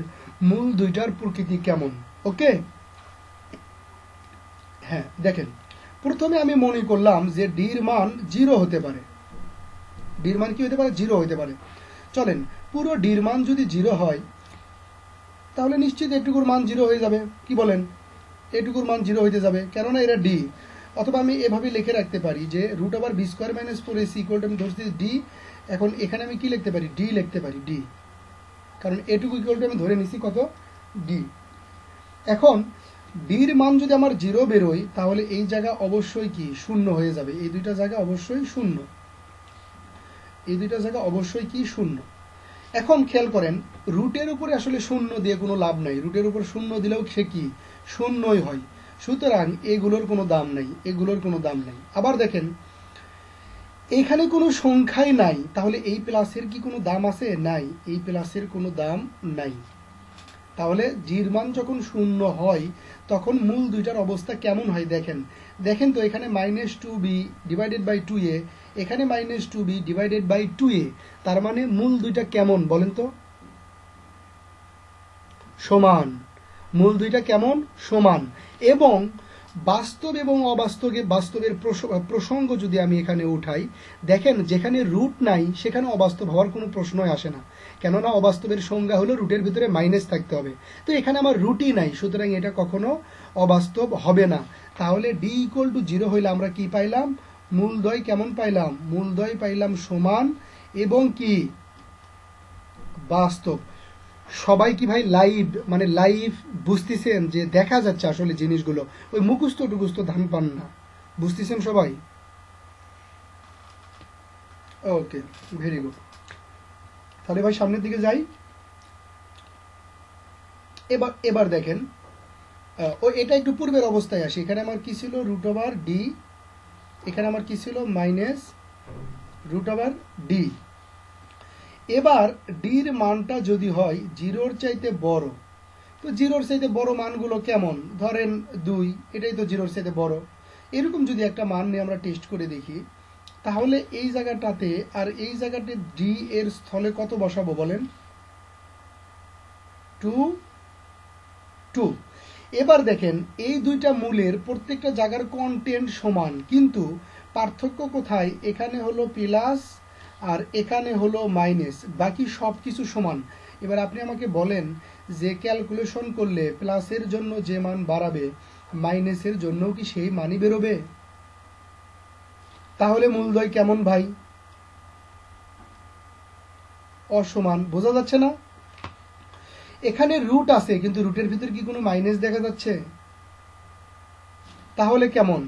মূল দুইটার প্রকৃতি কেমন। ওকে, হ্যাঁ দেখেন, প্রথমে আমি মনে করলাম যে ডির মান 0 হতে পারে। ডির মান কি হতে পারে? 0 হতে পারে। চলেন, পুরো ডির মান যদি 0 হয় তাহলে নিশ্চিত এটুকুর মান 0 হয়ে যাবে। কি বলেন? এটুকুর মান 0 হইতে যাবে, কেননা এরা ডি। অথবা আমি এভাবে লিখে রাখতে পারি যে root over B square minus 4ac equal to, আমি ধরছি ডি। এখন এখানে আমি কি লিখতে পারি? ডি লিখতে পারি, ডি, কারণ এটুকু ইকুয়াল টু আমি ধরে নিছি কত? ডি। এখন ডির মান যদি আমার 0 বেরোয় তাহলে এই জায়গা অবশ্যই কি? 0 হয়ে যাবে। এই দুইটা জায়গা অবশ্যই 0, এই দুইটা জায়গা অবশ্যই কি? 0। এখন খেয়াল করেন, রুটের উপরে আসলে 0 দিয়ে কোনো লাভ নাই। রুটের উপর 0 দিলেও সে কি? 0ই হয়। সুতরাং এগুলোর কোনো দাম নাই, আবার দেখেন এখানে কোনো সংখ্যাই নাই, তাহলে এই প্লাসের কি কোনো দাম আছে? নাই, এই প্লাসের কোনো দাম নাই। তাহলে জির মান যখন 0 হয় তখন মূল দুইটার অবস্থা কেমন হয় দেখেন তো, এখানে -2b ডিভাইডেড বাই 2a, এখানে -2b ডিভাইডেড বাই 2a, তার মানে মূল দুইটা কেমন বলেন তো? সমান। মূল দুইটা কেমন? সমান। এবং বাস্তব এবং বাস্তবের প্রসঙ্গ যদি আমি এখানে উঠাই, দেখেন যেখানে রুট নাই সেখানে অবাস্তব হওয়ার কোনো প্রশ্নই আসে না, কেননা অবাস্তবের সংজ্ঞা হলো রুটের ভিতরে মাইনাস থাকতে হবে। তো এখানে আমার রুটই নাই, সুতরাং এটা কখনো অবাস্তব হবে না। তাহলে ডি ইকুয়াল টু 0 হইলে আমরা কি পাইলাম? মূলদ্বয় কেমন পাইলাম? মূলদ্বয় পাইলাম সমান এবং কি? বাস্তব। সবাই কি ভাই লাইভ, মানে লাইভ বুঝতেছেন যে দেখা যাচ্ছে আসলে জিনিসগুলো, ওই মুখস্থ টুকুস্থ ধান পান না, বুঝতেছেন সবাই? ওকে, ভেরি গুড। তাহলে ভাই সামনের দিকে যাই। এবার দেখেন, এটা একটু পূর্বের অবস্থায় আসি। এখানে আমার কি ছিল? Root over D. এখানে আমার কি ছিল? Minus root over D. এবার ডির মানটা যদি হয় জিরোর চাইতে বড়, তো জিরোর চাইতে বড় মানগুলো কেমন? ধরেন 2, এটাই তো জিরোর চাইতে বড়। এরকম যদি একটা মান নিয়ে আমরা টেস্ট করে দেখি, তাহলে এই জায়গাটাতে আর এই জায়গাতে ডি এর স্থলে কত বসাবো বলেন? 2, 2। এবার দেখেন এই দুইটা মূলের প্রত্যেকটা জায়গার কন্টেন্ট সমান, কিন্তু পার্থক্য কোথায়? এখানে হলো প্লাস আর এখানে হলো মাইনাস, বাকি সব কিছু সমান। এবার আপনি আমাকে বলেন যে ক্যালকুলেশন করলে প্লাসের জন্য যে মান বাড়াবে মাইনাসের জন্যও কি সেই মানই বেরোবে? তাহলে মূলদ্বয় কেমন ভাই? অসমান। বোঝা যাচ্ছে না? এখানে রুট আছে, কিন্তু রুটের ভিতর কি কোনো মাইনাস দেখা যাচ্ছে? তাহলে কেমন?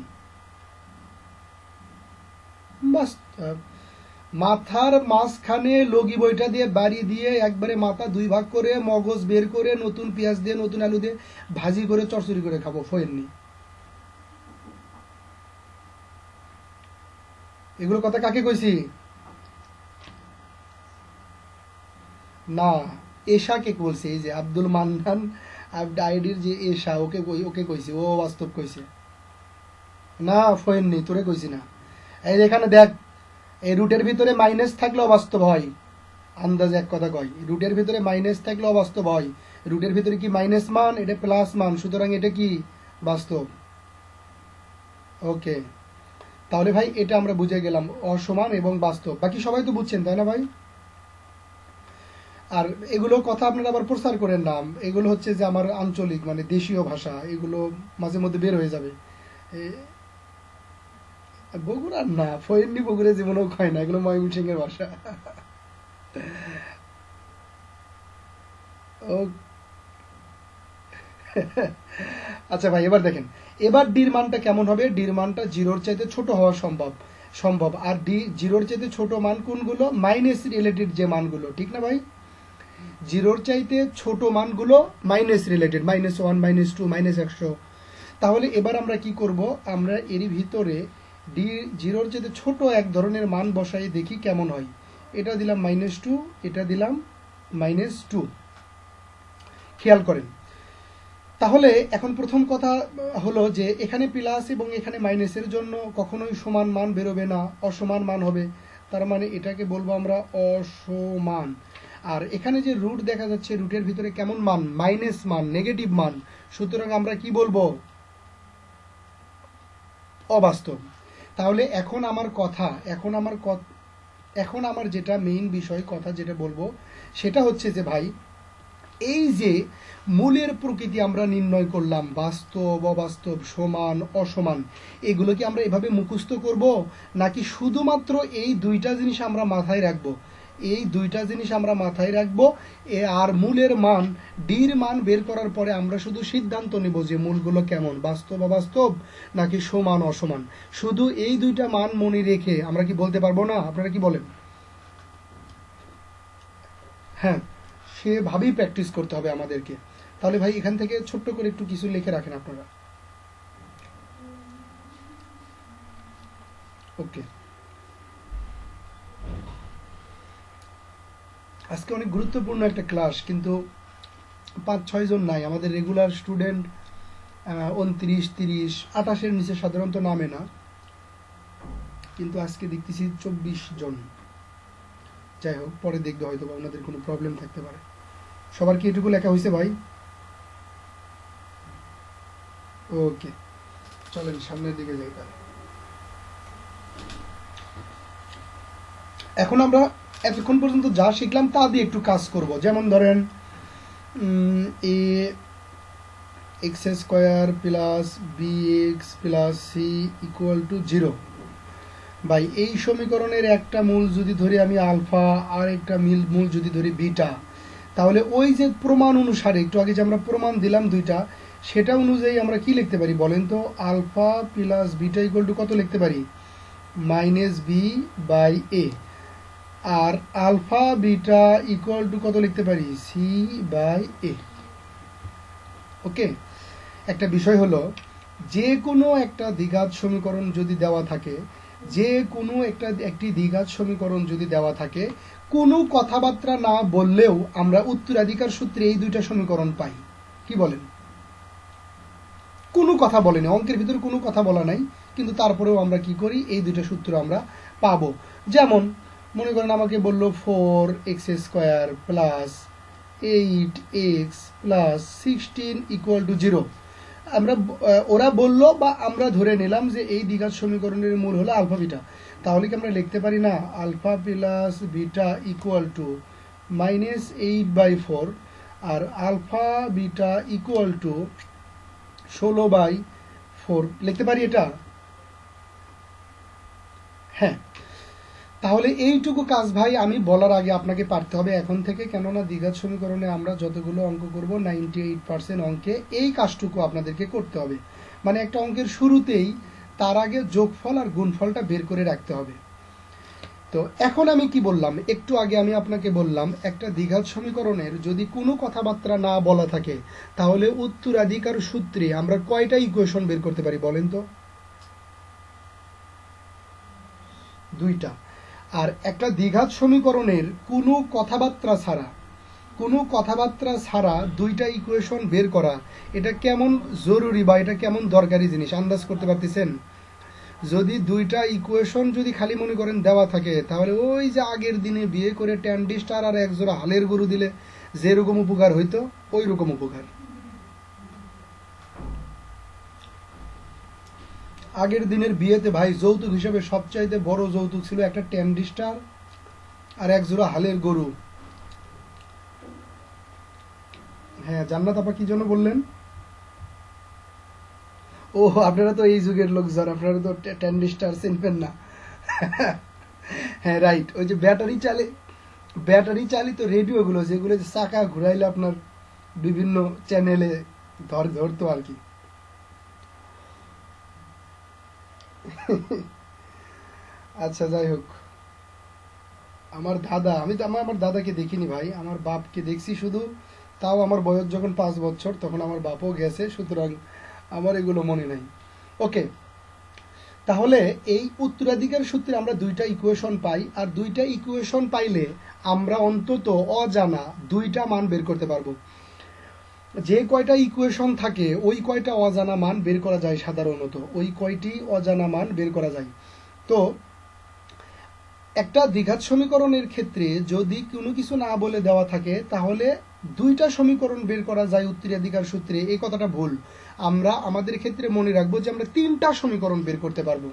মাথার মাঝখানে লগি বইটা দিয়ে বাড়ি দিয়ে একবারে মাথা 2 ভাগ করে মগজ বের করে নতুন পেঁয়াজ দিয়ে নতুন আলু দিয়ে ভাজি করে চরচড়ি করে খাবো, ফোয়েননি। এগুলো কথা কাকে কইছি? না, এশাকে বলছে। এই যে আব্দুল মান্নান আইডির যে এশা, ওকে কইছি, ও বাস্তব কইছে। না ফোয়েননি, তোরে কইছি না। এই এখানে দেখ, এই রুটের ভিতরে মাইনাস থাকলে অবাস্তব হয়। আন্দাজে এক কথা কয়, রুটের ভিতরে মাইনাস থাকলে অবাস্তব হয়। রুটের ভিতরে কি মাইনাস মান, এটা প্লাস মান, সুতরাং এটা কি বাস্তব। ওকে, তাহলে ভাই এটা আমরা বুঝে গেলাম, অসমান এবং বাস্তব। বাকি সবাই তো বুঝছেন, তাই না ভাই? আর এগুলো কথা আপনারা আবার প্রচার করেন না, এগুলো হচ্ছে যে আমার আঞ্চলিক মানে দেশীয় ভাষা, এগুলো মাঝে মধ্যে বের হয়ে যাবে। বগুড়ার না, ফয়েননি বগুড়া জীবনেও খায় না, এগুলো ময়মনসিংহের ভাষা। ও আচ্ছা ভাই, এবার দেখেন, এবার ডির মানটা কেমন হবে? ডির মানটা জিরোর চাইতে ছোট হওয়া সম্ভব। আর ডি জিরোর চাইতে ছোট মান কোনগুলো? মাইনাস রিলেটেড যে মানগুলো, ঠিক না ভাই? জিরোর চাইতে ছোট মানগুলো মাইনাস রিলেটেড, -1, -2, -100। তাহলে এবার আমরা কি করব? আমরা এরই ভিতরে ডি জিরোর চাইতে ছোট এক ধরনের মান বসাই দেখি কেমন হয়। এটা দিলাম -2, এটা দিলাম -2। খেয়াল করেন, তাহলে এখন প্রথম কথা হলো যে এখানে প্লাস এবং এখানে মাইনাসের জন্য কখনোই সমান মান বেরোবে না, অসমান মান হবে। তার মানে এটাকে বলবো আমরা অসমান। আর এখানে যে রুট দেখা যাচ্ছে, রুটের ভিতরে কেমন মান? মাইনাস মান, নেগেটিভ মান, সুতরাং আমরা কি বলবো? অবাস্তব। তাহলে এখন আমার যেটা মেইন বিষয় কথা যেটা বলবো সেটা হচ্ছে যে ভাই, এই যে মূলের প্রকৃতি আমরা নির্ণয় করলাম, বাস্তব, অবাস্তব, সমান, অসমান, এগুলো কি আমরা এভাবে মুখস্থ করব, নাকি শুধুমাত্র এই দুইটা জিনিস আমরা মাথায় রাখবো? এই দুইটা জিনিস আমরা মাথায় রাখবো, আর মূলের মান, ডির মান বের করার পরে আমরা শুধু সিদ্ধান্ত নেব যে মূলগুলো কেমন, বাস্তব, অবাস্তব, নাকি সমান, অসমান। শুধু এই দুইটা মান মনে রেখে আমরা কি বলতে পারবো না? আপনারা কি বলেন? হ্যাঁ, সেভাবেই প্র্যাকটিস করতে হবে আমাদেরকে। তাহলে ভাই এখান থেকে ছোট্ট করে একটু কিছু লিখে রাখেন আপনারা। ওকে, আজকে অনেক গুরুত্বপূর্ণ একটা ক্লাস, কিন্তু 5-6 জন নাই আমাদের রেগুলার স্টুডেন্ট। 29, 30, 28-এর নিচে সাধারণত নামে না, কিন্তু আজকে দেখতেছি 24 জন। যাই হোক, পরে দেখবে হয়তো আপনাদের কোনো প্রবলেম থাকতে পারে। সবার কি এটুকু লেখা হয়েছে ভাই? ওকে, চলেন সামনের দিকে যাই। তাহলে এখন আমরা এতক্ষণ পর্যন্ত যা শিখলাম তা দিয়ে একটু কাজ করব। যেমন ধরেন A X square plus B x plus C equal to 0। ভাই এই সমীকরণের একটা মূল যদি ধরি আমি আলফা, আর একটা মূল যদি ধরি বিটা, তাহলে ওই যে প্রমাণ অনুসারে একটু আগে যে আমরা প্রমাণ দিলাম দুইটা, সেটা অনুযায়ী আমরা কি লিখতে পারি বলেন তো? Alpha plus beta equal to কত লিখতে পারি? মাইনাস বি বাই এ। আর আলফা বিটা ইকুয়াল টু কত লিখতে পারি? সি বাই এ। ওকে, একটা বিষয় হলো, যে কোনো একটা দ্বিঘাত সমীকরণ যদি দেওয়া থাকে, যে কোনো একটি দ্বিঘাত সমীকরণ যদি দেওয়া থাকে, কোনো কথাবার্তা না বললেও আমরা উত্তরাধিকার সূত্রে এই দুইটা সমীকরণ পাই। কি বলেন? কোনো কথা বলেনি, অঙ্কের ভিতরে কোনো কথা বলা নাই, কিন্তু তারপরেও আমরা কি করি? এই দুইটা সূত্র আমরা পাবো। যেমন মনে করেন আমাকে বললো 4x² plus 8x plus 16 equal to 0। ওরা বললো বা আমরা ধরে নিলাম যে এই দ্বিঘাত সমীকরণের মূল হলো আলফা বিটা। তাহলে কি আমরা লিখতে পারি না alpha plus beta equal to -8/4 আর আলফা বিটা ইকুয়াল টু 16/4 লিখতে পারি এটা? হ্যাঁ। তাহলে এইটুকু কাজ ভাই আমি বলার আগে আপনাকে পারতে হবে এখন থেকে, কেননা দ্বিঘাত সমীকরণে আমরা যতগুলো অঙ্ক করব 98% অঙ্কে এই কাজটুকু আপনাদেরকে করতে হবে। মানে একটা অঙ্কের শুরুতেই তার আগে যোগফল আর গুণফলটা বের করে রাখতে হবে। তো এখন আমি কি বললাম? একটু আগে আমি আপনাকে বললাম একটা দ্বিঘাত সমীকরণের যদি কোনো কথাবার্তা না বলা থাকে, তাহলে উত্তরাধিকার সূত্রে আমরা কয়টা ইকুয়েশন বের করতে পারি বলেন তো? দুইটা। আর একটা দ্বিঘাত সমীকরণের কোনো কথাবার্তা ছাড়া দুইটা ইকুয়েশন বের করা, এটা কেমন জরুরি বা এটা কেমন দরকারি জিনিস আন্দাজ করতে পারতেছেন? যদি দুইটা ইকুয়েশন যদি খালি মনে করেন দেওয়া থাকে, তাহলে ওই যে আগের দিনে বিয়ে করে ট্যান্ডিস্টার আর একজোড়া হালের গরু দিলে যেরকম উপকার হইতো, ওই রকম উপকার। আগের দিনের বিয়েতে ভাই যৌতুক হিসেবে সবচাইতে বড় যৌতুক ছিল একটা ট্যান্ডিস্টার আর একজোড়া হালের গরু। হ্যাঁ, জান্নাত আপা কি জন্য বললেন? ও, আপনারা তো এই যুগের লোকজন, আপনারা তো ট্যান্ডিস্টার চিনবেন না। হ্যাঁ রাইট, ওই যে ব্যাটারি চালিত রেডিও গুলো, যেগুলো চাকা ঘুরাইলে আপনার বিভিন্ন চ্যানেলে ধরতো আর কি। আচ্ছা, যাই হোক, আমার দাদা, আমি তো আমার দাদাকে দেখিনি ভাই, আমার বাপকে দেখছি শুধু। তাও আমার বয়স যখন 5 বছর, তখন আমার বাপও গেছে, সুতরাং আমার এগুলো মনে নাই। ওকে, তাহলে এই উত্তরাধিকার সূত্রে আমরা দুইটা ইকুয়েশন পাই, আর দুইটা ইকুয়েশন পাইলে আমরা অন্তত অজানা দুইটা মান বের করতে পারবো। যে কয়টা ইকুয়েশন থাকে ওই কয়টা অজানা মান বের করা যায়, সাধারণত ওই কয়টি অজানা মান বের করা যায়। তো একটা দ্বিঘাত সমীকরণের ক্ষেত্রে যদি কোনো কিছু না বলে দেওয়া থাকে, তাহলে দুইটা সমীকরণ বের করা যায় উত্তরাধিকার সূত্রে, এই কথাটা ভুল। আমরা আমাদের ক্ষেত্রে মনে রাখবো যে আমরা 3টা সমীকরণ বের করতে পারবো।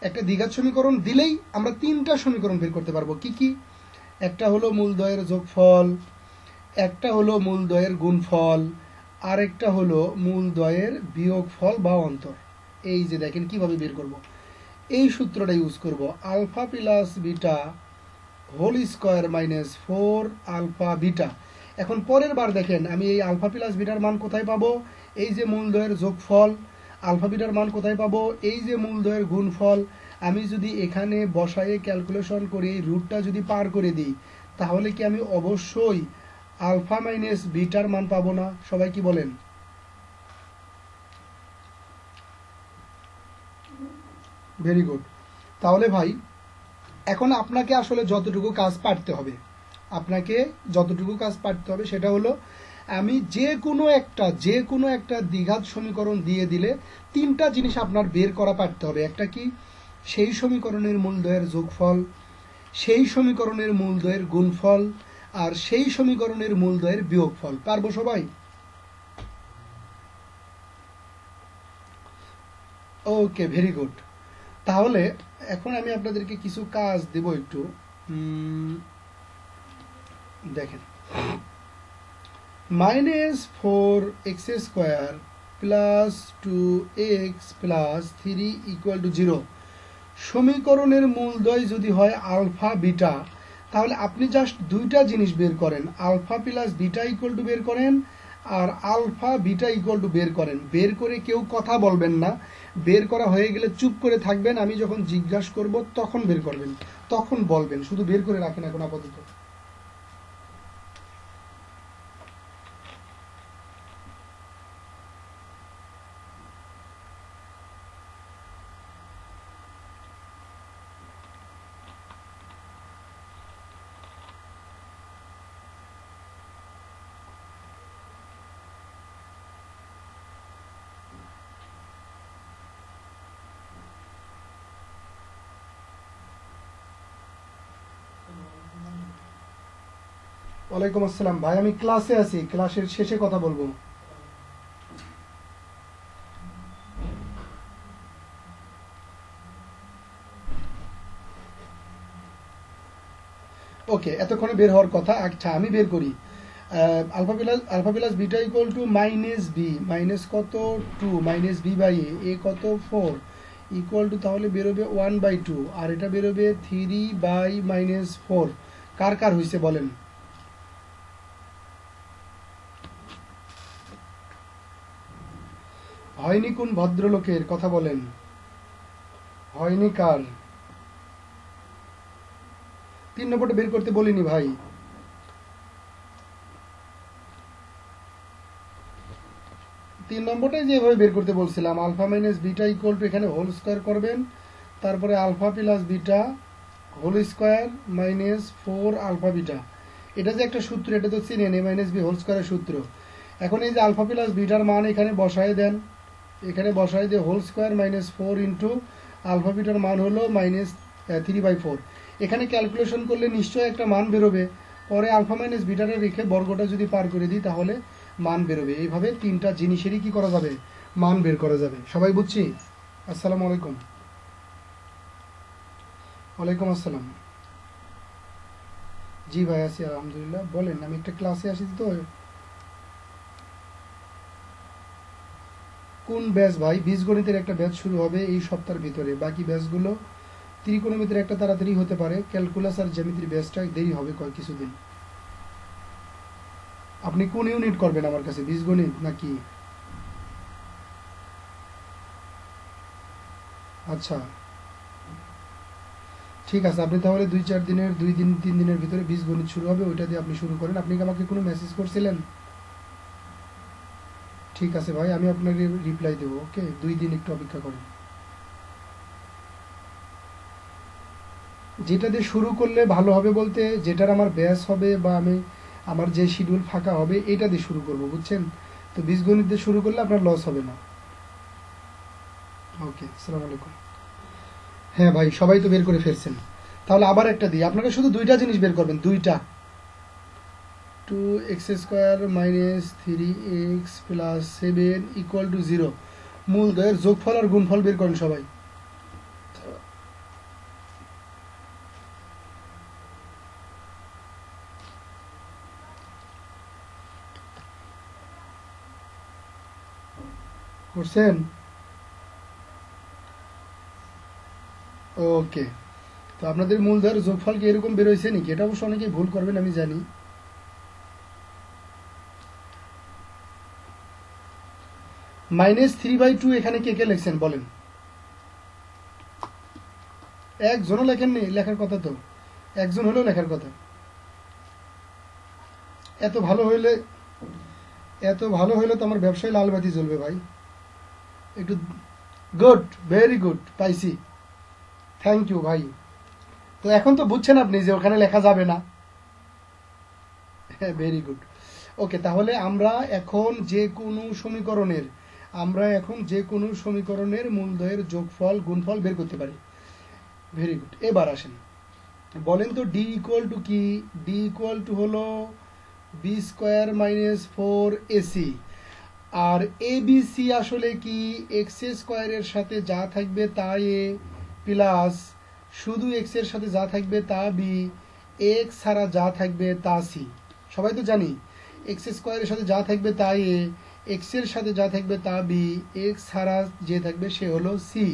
একটা দ্বিঘাত সমীকরণ দিলেই আমরা 3টা সমীকরণ বের করতে পারবো। কি কি? একটা হলো মূলদ্বয়ের যোগফল, একটা হলো মূলদ্বয়ের গুণফল, আর একটা হলো মূলদ্বয়ের বিয়োগফল বা অন্তর। এই যে দেখেন কিভাবে বের করব, এই সূত্রটা ইউজ করব, alpha plus beta whole square minus 4 alpha beta. এখন পরের বার দেখেন আমি এই আলফা প্লাস বিটার মান কোথায় পাবো? এই যে মূলদ্বয়ের যোগফল। আলফা বিটার মান কোথায় পাবো? এই যে মূলদ্বয়ের গুণফল। আমি যদি এখানে বসায়ে ক্যালকুলেশন করে এই রুটটা যদি পার করে দিই, তাহলে কি আমি অবশ্যই আলফা মাইনাস বিটার মান পাবো না? সবাই কি বলেন? Very good. তাহলে ভাই এখন আপনাকে আসলে যতটুকু কাজ পারতে হবে, সেটা হলো আমি যে কোনো একটা দ্বিঘাত সমীকরণ দিয়ে দিলে 3টা জিনিস আপনার বের করা পারতে হবে। একটা কি? সেই সমীকরণের মূলদ্বয়ের যোগফল, সেই সমীকরণের মূলদ্বয়ের গুণফল, আর সেই সমীকরণের মূলদ্বয়ের বিয়োগফল। পারবো সবাই? ওকে, ভেরি গুড। তাহলে এখন আমি আপনাদেরকে কিছু কাজ দেব একটু। দেখেন, -4x² plus 2x plus 3 equal to 0 সমীকরণের মূলদ্বয় যদি হয় আলফা বিটা, তাহলে আপনি জাস্ট দুইটা জিনিস বের করেন, alpha plus beta equal to বের করেন আর আলফা বিটা ইকুয়াল টু বের করেন। বের করে কেউ কথা বলবেন না, বের করা হয়ে গেলে চুপ করে থাকবেন, আমি যখন জিজ্ঞাসা করব তখন বের করবেন, তখন বলবেন, শুধু বের করে রাখেন এখন আপাতত। ওয়ালাইকুম আসসালাম ভাই, আমি ক্লাসে আছি, ক্লাসের শেষে কথা বলবো। ওকে, এতক্ষণে বের হওয়ার কথা। আচ্ছা আমি বের করি। Alpha plus beta equal to minus B, minus কত 2 মাইনাস বি বাই এ কত 4 ইকুয়াল টু, তাহলে বেরোবে 1/2 আর এটা বেরোবে 3 বাই মাইনাস 4। কার কার হয়েছে বলেন? হয়নি কোন ভদ্রলোকের কথা বলেন? হয়নি কার? 3 নম্বরটা বের করতে বলিনি ভাই। 3 নম্বরটাই যেভাবে বের করতে বলছিলাম, alpha minus beta equal to এখানে হোল স্কোয়ার করবেন, তারপরে alpha plus beta whole square minus 4 alpha beta. এটা যে একটা সূত্র, এটা তো চিনেন, এ মাইনাস বি হোল স্কোয়ারের সূত্র। এখন এই যে আলফা প্লাস বিটার মান এখানে বসায় দেন, এখানে বসায় দিয়ে whole square minus 4 into alpha বিটার মান হলো মাইনাস 3/4। এখানে ক্যালকুলেশন করলে নিশ্চয়ই একটা মান বেরোবে, পরে আলফা মাইনাস বিটারে রেখে বর্গটা যদি পার করে দিই তাহলে মান বেরোবে। এইভাবে তিনটা জিনিসেরই কি করা যাবে? মান বের করা যাবে। সবাই বুঝছি? আসসালামু আলাইকুম। ওয়ালাইকুম আসসালাম। জি ভাই আছি আলহামদুলিল্লাহ। বলেন, আমি একটা ক্লাসে আসি তো। কোন ব্যাচ ভাই? বীজগণিতের একটা ব্যাচ শুরু হবে এই সপ্তাহের ভিতরে, বাকি ব্যাচগুলো ত্রিকোণমিতির একটা তাড়াতাড়ি হতে পারে, ক্যালকুলাস আর জ্যামিতির ব্যাচটা দেরি হবে কিছুদিন। আপনি কোন ইউনিট করবেন আমার কাছে, বীজগণিত নাকি? আচ্ছা ঠিক আছে, আপনি তাহলে 2-4 দিনের 2-3 দিনের ভিতরে বীজগণিত শুরু হবে, ওইটা দিয়ে আপনি শুরু করেন। আপনি কি আমাকে কোনো মেসেজ করছিলেন? ঠিক আছে ভাই, আমি আপনাকে রিপ্লাই দেবো। ওকে, 2 দিন একটু অপেক্ষা করেন। যেটা দিয়ে শুরু করলে ভালো হবে বলতে, যেটার আমার ব্যাচ হবে বা আমি আমার যে শিডিউল ফাঁকা হবে এটা দিয়ে শুরু করব, বুঝছেন? তো বীজগণিত দিয়ে শুরু করলে আপনার লস হবে না। ওকে, আসসালামু আলাইকুম। হ্যাঁ ভাই, সবাই তো বের করে ফেলছেন। তাহলে আবার একটা দিই, আপনারা শুধু দুইটা জিনিস বের করবেন, দুইটা। 2x² minus 3x plus 7 equal to 0। মূলদয়ের যোগফল আর গুণফল বের করেন সবাই। করছেন? ওকে, তো আপনাদের মূলধর যোগফল কি এরকম বেরোইছে নাকি? এটা অবশ্য অনেকেই ভুল করবেন আমি জানি। -3/2 এখানে কে কে লিখছেন বলেন? একজনও লেখেননি? লেখার কথা তো, একজন হলেও লেখার কথা। এত ভালো হইলে তো আমার ব্যবসায় লালবাতি জ্বলবে ভাই। একটু গুড, ভেরি গুড, পাইছি, থ্যাংক ইউ ভাই। তো এখন তো বুঝছেন আপনি যে ওখানে লেখা যাবে না। হ্যাঁ, ভেরি গুড। ওকে, তাহলে আমরা এখন যে কোনো সমীকরণের মূলদয়ের যোগফল গুণফল বের করতে পারি। Very good. এবার আসেন, বলেন তো ডি ইকুয়াল টু কি? ডি ইকুয়াল টু হলো b² মাইনাস 4ac। আর ABC আসলে কি? x² এর সাথে যা থাকবে তা a প্লাস শুধু x এর সাথে যা থাকবে তা b, x ছাড়া যা থাকবে তা c। সবাই তো জানি x² এর সাথে যা থাকবে তা a, এক্স এর সাথে যা থাকবে তা বি, এক্স ছাড়া যে থাকবে সে হলো সি।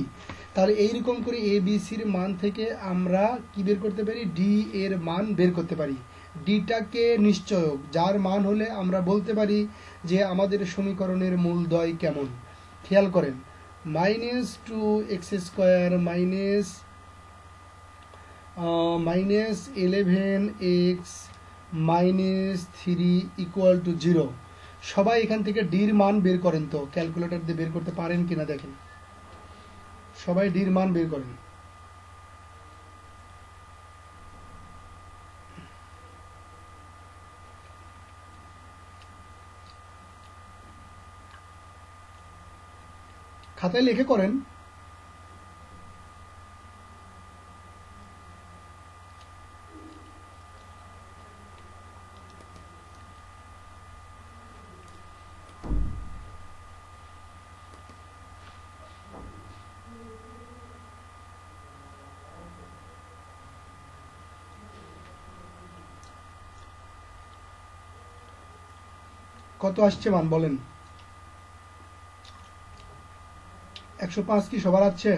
তাহলে এইরকম করে এ বি সির মান থেকে আমরা কি বের করতে পারি? ডি এর মান বের করতে পারি। ডিটাকে নিশ্চয়ক, যার মান হলে আমরা বলতে পারি যে আমাদের সমীকরণের মূলদ্বয় কেমন। খেয়াল করেন, -2x² -11x -3 = 0। সবাই এখান থেকে ডির মান বের করেন তো, ক্যালকুলেটর দিয়ে বের করতে পারেন কিনা দেখেন। সবাই ডির মান বের করেন। খাতায় লিখে করেন। কত আসছে মান বলেন? 105 কি সবার আছে?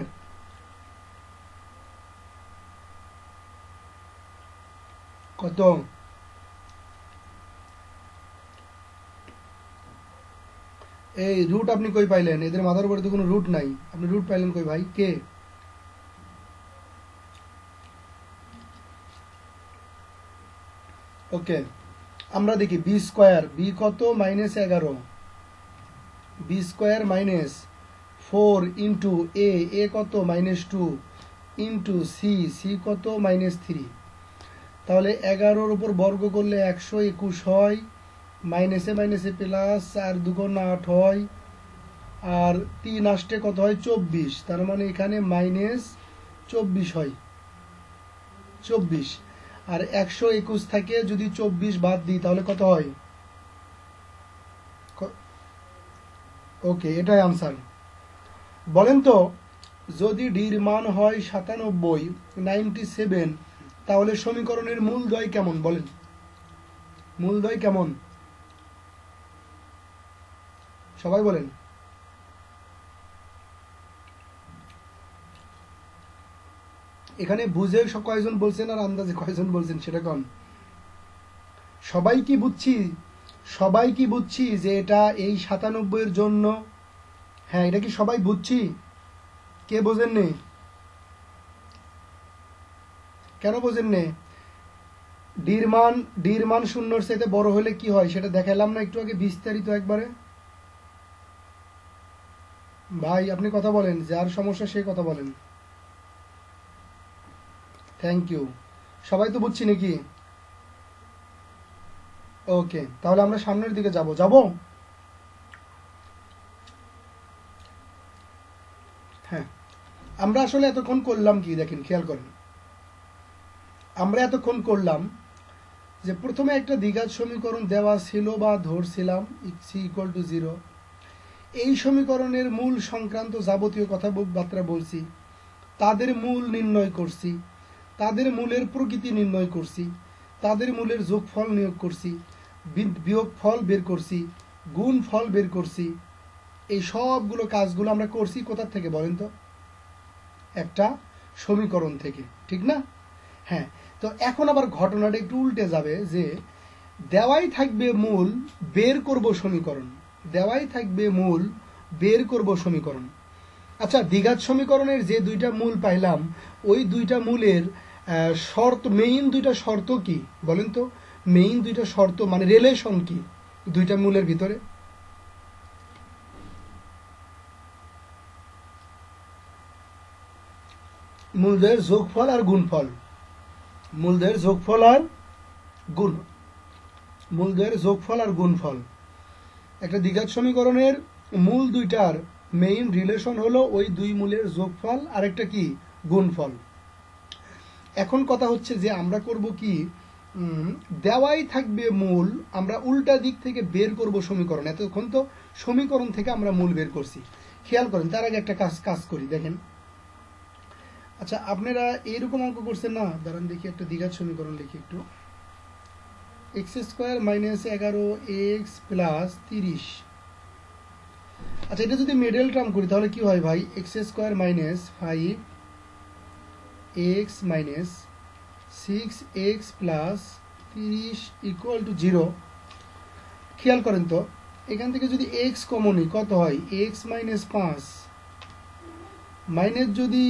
কত? এই রুট আপনি কই পাইলেন? এদের মাথার উপরে তো কোনো রুট নাই, আপনি রুট পাইলেন কই ভাই? কে? ওকে, আমরা দেখি বি স্কোয়ার, বি কত? -11। বি স্কোয়ার -4 ইন্টু এ কত? -2 ইন্টু সি কত? -3। তাহলে 11-র উপর বর্গ করলে 121 হয়, মাইনাসে মাইনাসে প্লাস, 4 × 2 = 8 হয়, আর 3 আসতে কত হয়? 24। তার মানে এখানে -24 হয়, 24। আর 121 থেকে যদি 24 বাদ দিই তাহলে কত হয়? ওকে, এটাই আনসার। বলেন তো, যদি ডির মান হয় 97 তাহলে সমীকরণের মূলদ্বয় কেমন বলেন? মূলদ্বয় কেমন? সবাই বলেন। এখানে বুঝে কয়জন বলছেন আর আন্দাজে কয়জন বলছেন সেটা কন। সবাই কি বুঝছি? সবাই কি বুঝছি যে এটা এই 97-এর জন্য? হ্যাঁ, এটা কি সবাই বুঝছি? কে বোঝেন নে? কেন বোঝেন নে? ডির মান 0-র চাইতে বড় হলে কি হয় সেটা দেখালাম না একটু আগে বিস্তারিত একবারে? ভাই আপনি কথা বলেন, যার সমস্যা সে কথা বলেন। Thank you. সবাই তো বুঝছি নাকি? ওকে, তাহলে আমরা সামনের দিকে যাব। হ্যাঁ, আমরা আসলে এতক্ষণ করলাম কি দেখেন, খেয়াল করেন। আমরা এতক্ষণ করলাম যে প্রথমে একটা দ্বিঘাত সমীকরণ দেওয়া ছিল বা ধরছিলাম সি = 0। এই সমীকরণের মূল সংক্রান্ত যাবতীয় কথাবার্তা বলছি, তাদের মূল নির্ণয় করছি, তাদের মূলের প্রকৃতি নির্ণয় করছি, তাদের মূলের যোগফল নিয়োগ করছি, বিয়োগফল বের করছি, গুণফল বের করছি। এই সবগুলো কাজগুলো আমরা করছি কোথা থেকে বলেন তো? একটা সমীকরণ থেকে, ঠিক না? হ্যাঁ, তো এখন আবার ঘটনাটা একটু উল্টে যাবে যে দেওয়াই থাকবে মূল, বের করব সমীকরণ। দেওয়াই থাকবে মূল, বের করব সমীকরণ। আচ্ছা, দ্বিঘাত সমীকরণের যে দুইটা মূল পাইলাম, ওই দুইটা মূলের শর্ত, মেইন দুইটা শর্ত কি বলেন তো? মেইন দুইটা শর্ত মানে রিলেশন কি দুইটা মূলের ভিতরে? মূলদের যোগফল আর গুণফল। মূলদের যোগফল আর গুণফল। একটা দ্বিঘাত সমীকরণের মূল দুইটার মেইন রিলেশন হলো ওই দুই মূলের যোগফল আর একটা কি? গুণফল। এখন কথা হচ্ছে যে আমরা করব কি, দেওয়াই থাকবে মূল, আমরা উল্টা দিক থেকে বের করব সমীকরণ। এতক্ষণ তো সমীকরণ থেকে আমরা মূল বের করছি। খেয়াল করেন, তার আগে একটা কাজ করি দেখেন। আচ্ছা, আপনারা এইরকম অঙ্ক করছেন না? দাঁড়ান দেখি একটা দ্বিঘাত সমীকরণ লিখি একটু। x² - 11x + 30 আচ্ছা, এটা যদি মিডল টার্ম করি তাহলে কি হয় ভাই, x square minus 5x minus 6x plus 30 equal to 0। খেয়াল করেন তো, এখান থেকে যদি x কমন নিই কত হয়, x মাইনাস 5 মাইনাস যদি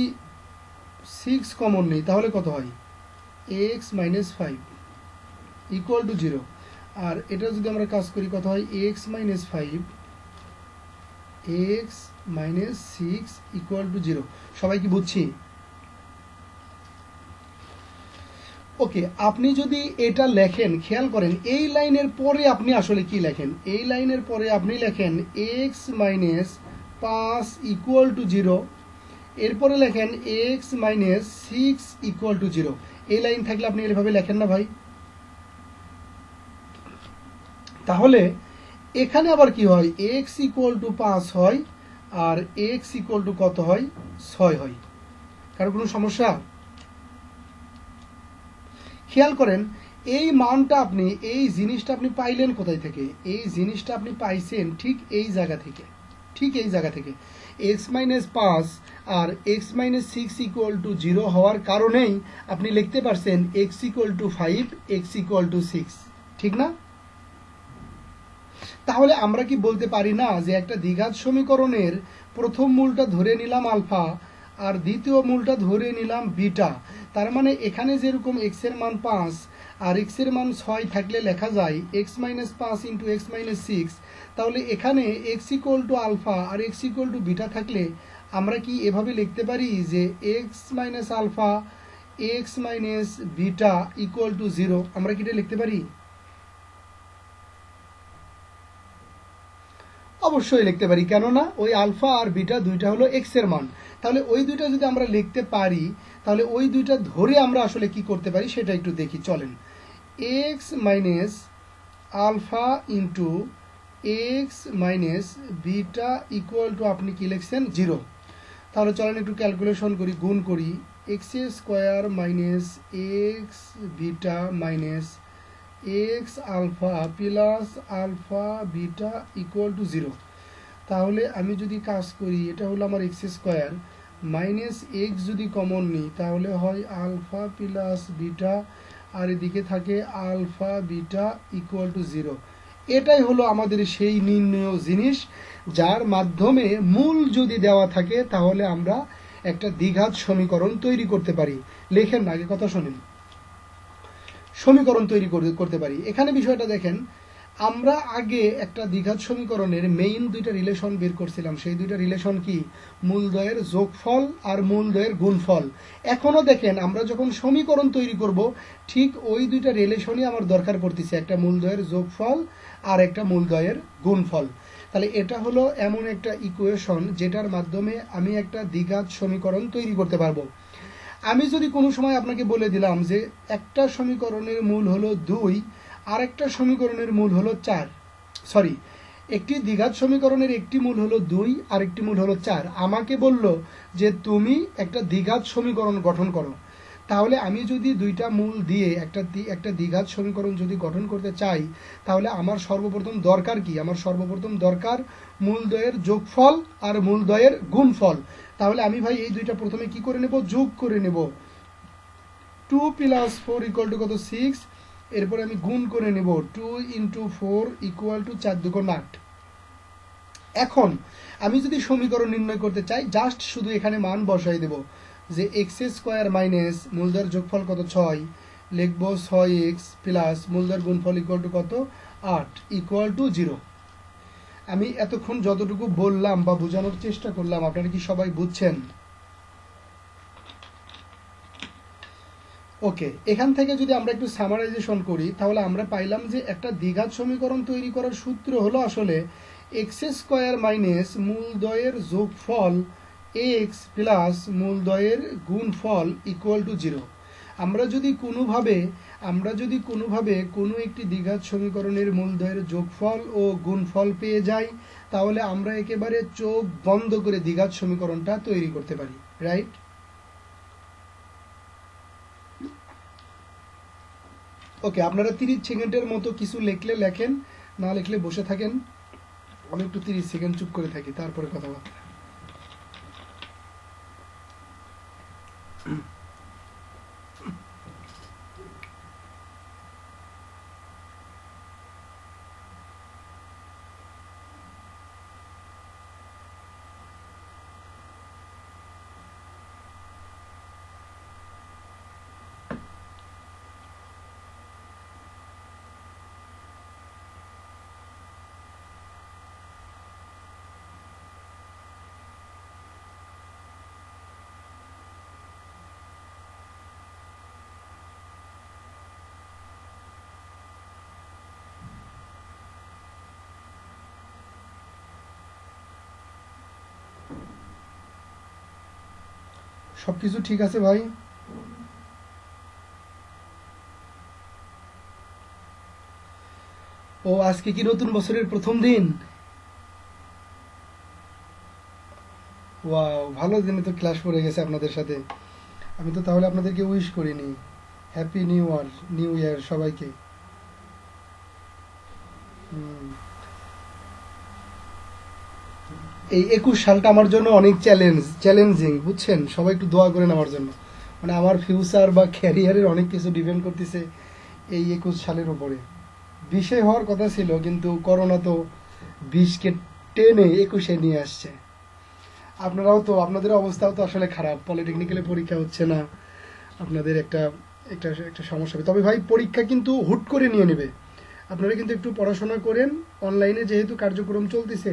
6 কমন নিই তাহলে কত হয়, x মাইনাস 5 ইকুয়াল টু 0। আর এটা যদি আমরা কাজ করি কত হয়, x minus 5 x minus 6 equal to 0। সবাই কি বুঝছি? ওকে, আপনি যদি এটা লেখেন, খেয়াল করেন এই লাইনের পরে আপনি আসলে কি লেখেন, এই লাইনের পরে আপনি লেখেন x মাইনাস 5 ইকুয়াল টু 0, এরপরে লেখেন x মাইনাস 6 ইকুয়াল টু 0। এই লাইন থাকলে আপনি এভাবে লেখেন না ভাই? তাহলে এখানে আবার কি হয়, x ইকুয়াল টু 5 হয় আর x ইকুয়াল টু কত হয়, 6 হয়। কারো কোনো সমস্যা? খেয়াল করেন এই মানটা আপনি, এই জিনিসটা আপনি পাইলেন কোথায় থেকে, এই জিনিসটা আপনি পাইছেন ঠিক এই জায়গা থেকে, ঠিক এই জায়গা থেকে। x মাইনাস 5 আর x মাইনাস 6 ইকুয়াল টু 0 হওয়ার কারণেই আপনি লিখতে পারছেন x equal to 5, x equal to 6, ঠিক না? তাহলে আমরা কি বলতে পারি না যে একটা দ্বিঘাত সমীকরণের প্রথম মূলটা ধরে নিলাম আলফা আর দ্বিতীয় মূলটা ধরে নিলাম বিটা, তার মানে এখানে যেরকম x এর মান 5 আর x এর মান 6 থাকলে লেখা যায় x minus 5 into x minus 6, তাহলে এখানে x ইকুয়াল টু আলফা আর x ইকুয়াল টু বিটা থাকলে আমরা কি এভাবে লিখতে পারি যে x minus alpha x minus beta equal to 0? আমরা কি এটা লিখতে পারি? অবশ্যই লিখতে পারি, কেননা ওই আলফা আর বিটা দুইটা হলো x এর মান। তাহলে ওই দুইটা যদি আমরা লিখতে পারি তাহলে ওই দুইটা ধরে আমরা আসলে কি করতে পারি সেটা একটু দেখি, চলেন। x minus alpha into x minus beta equal to আপনি কি লিখছেন, 0। তাহলে চলেন একটু ক্যালকুলেশন করি, গুণ করি, x square minus x beta minus x alpha plus alpha beta equal to 0। তাহলে আমি যদি কাজ করি, এটা হলো আমার x স্কোয়ার মাইনাস x যদি কমন নিই তাহলে হয় আলফা প্লাস বিটা আর এদিকে থাকে আলফা বিটা ইকুয়াল টু 0। এটাই হলো আমাদের সেই নির্ণয় জিনিস যার মাধ্যমে মূল যদি দেওয়া থাকে তাহলে আমরা একটা দ্বিঘাত সমীকরণ তৈরি করতে পারি। লেখেন না, আগে কথা শোনেন। সমীকরণ তৈরি করতে পারি। এখানে বিষয়টা দেখেন, আমরা আগে একটা দ্বিঘাত সমীকরণের মেইন দুইটা রিলেশন বের করছিলাম। সেই দুইটা রিলেশন কি, মূলদ্বয়ের যোগফল আর মূলদ্বয়ের গুণফল। এখনো দেখেন আমরা যখন সমীকরণ তৈরি করব ঠিক ওই দুইটা রিলেশনই আমার দরকার পড়তেছে, একটা মূলদ্বয়ের যোগফল আর একটা মূলদ্বয়ের গুণফল। তাহলে এটা হলো এমন একটা ইকুয়েশন যেটার মাধ্যমে আমি একটা দ্বিঘাত সমীকরণ তৈরি করতে পারবো। আমি যদি কোনো সময় আপনাকে বলে দিলাম যে একটা সমীকরণের মূল হলো 2 আর একটা সমীকরণের মূল হলো 4, সরি, একটি দ্বিঘাত সমীকরণের একটি মূল হলো 2 আর একটি মূল হলো 4, আমাকে বলল যে তুমি একটা দ্বিঘাত সমীকরণ গঠন করো। তাহলে আমি যদি দুইটা মূল দিয়ে একটা দ্বিঘাত সমীকরণ যদি গঠন করতে চাই তাহলে আমার সর্বপ্রথম দরকার কি, আমার সর্বপ্রথম দরকার মূলদ্বয়ের যোগফল আর মূলদ্বয়ের গুণফল। তাহলে আমি ভাই এই দুইটা প্রথমে কি করে নেব, যোগ করে নেব। 2 প্লাস 4 ইকুয়াল টু কত, 6। এরপরে আমি গুণ করে নেব 2 ইন্টু 4 ইকুয়াল টু 4 2 8। এখন আমি যদি সমীকরণ নির্ণয় করতে চাই জাস্ট শুধু এখানে মান বসাই দেব যে এক্স স্কোয়ার মাইনাস মূলদ্বয়ের যোগফল কত 6, লিখব 6x প্লাস মূলদ্বয়ের গুণফল ইকুয়াল টু কত 8 ইকুয়াল টু 0। আমি এতক্ষণ যতটুকু বললাম বা বোঝানোর চেষ্টা করলাম আপনারা কি সবাই বুঝছেন? ওকে, এখান থেকে যদি আমরা একটু সামারাইজেশন করি তাহলে আমরা পাইলাম যে একটা দ্বিঘাত সমীকরণ তৈরি করার সূত্র হলো আসলে এক্স স্কোয়ার মাইনাস মূলদ্বয়ের যোগফল এক্স প্লাস মূলদ্বয়ের গুণফল ইকুয়াল টু 0। আমরা যদি কোনোভাবে কোনো একটি দ্বিঘাত সমীকরণের মূলদ্বয়ের যোগফল ও গুণফল পেয়ে যাই তাহলে আমরা একেবারে চোখ বন্ধ করে দ্বিঘাত সমীকরণটা তৈরি করতে পারি, রাইট? ওকে, আপনারা 30 সেকেন্ডের মতো কিছু লিখলে লেখেন, না লিখলে বসে থাকেন। আমি একটু 30 সেকেন্ড চুপ করে থাকি, তারপরে কথাবার্তা। সবকিছু ঠিক আছে ভাই? ও আজকে কি নতুন বছরের প্রথম দিন? ওয়াও, ভালো দিনে তো ক্লাস পড়ে গেছে আপনাদের সাথে। আমি তো তাহলে আপনাদেরকে উইশ করিনি। হ্যাপি নিউ ইয়ার সবাইকে। হুম। এই 21 সালটা আমার জন্য অনেক চ্যালেঞ্জিং, বুঝছেন? সবাই একটু দোয়া করেন আমার জন্য। মানে আমার ফিউচার বা ক্যারিয়ারের অনেক কিছু ডিপেন্ড করতেছে এই 21 সালের উপরে। 20-এ হওয়ার কথা ছিল, কিন্তু করোনা তো 20-কে টেনে 21-এ নিয়ে আসছে। আপনাদের অবস্থাও তো আসলে খারাপ, পলিটেকনিক্যালে পরীক্ষা হচ্ছে না, আপনাদের একটা একটা একটা সমস্যা হবে। তবে ভাই, পরীক্ষা কিন্তু হুট করে নিয়ে নেবে। আপনারা কিন্তু একটু পড়াশোনা করেন। অনলাইনে যেহেতু কার্যক্রম চলতেছে,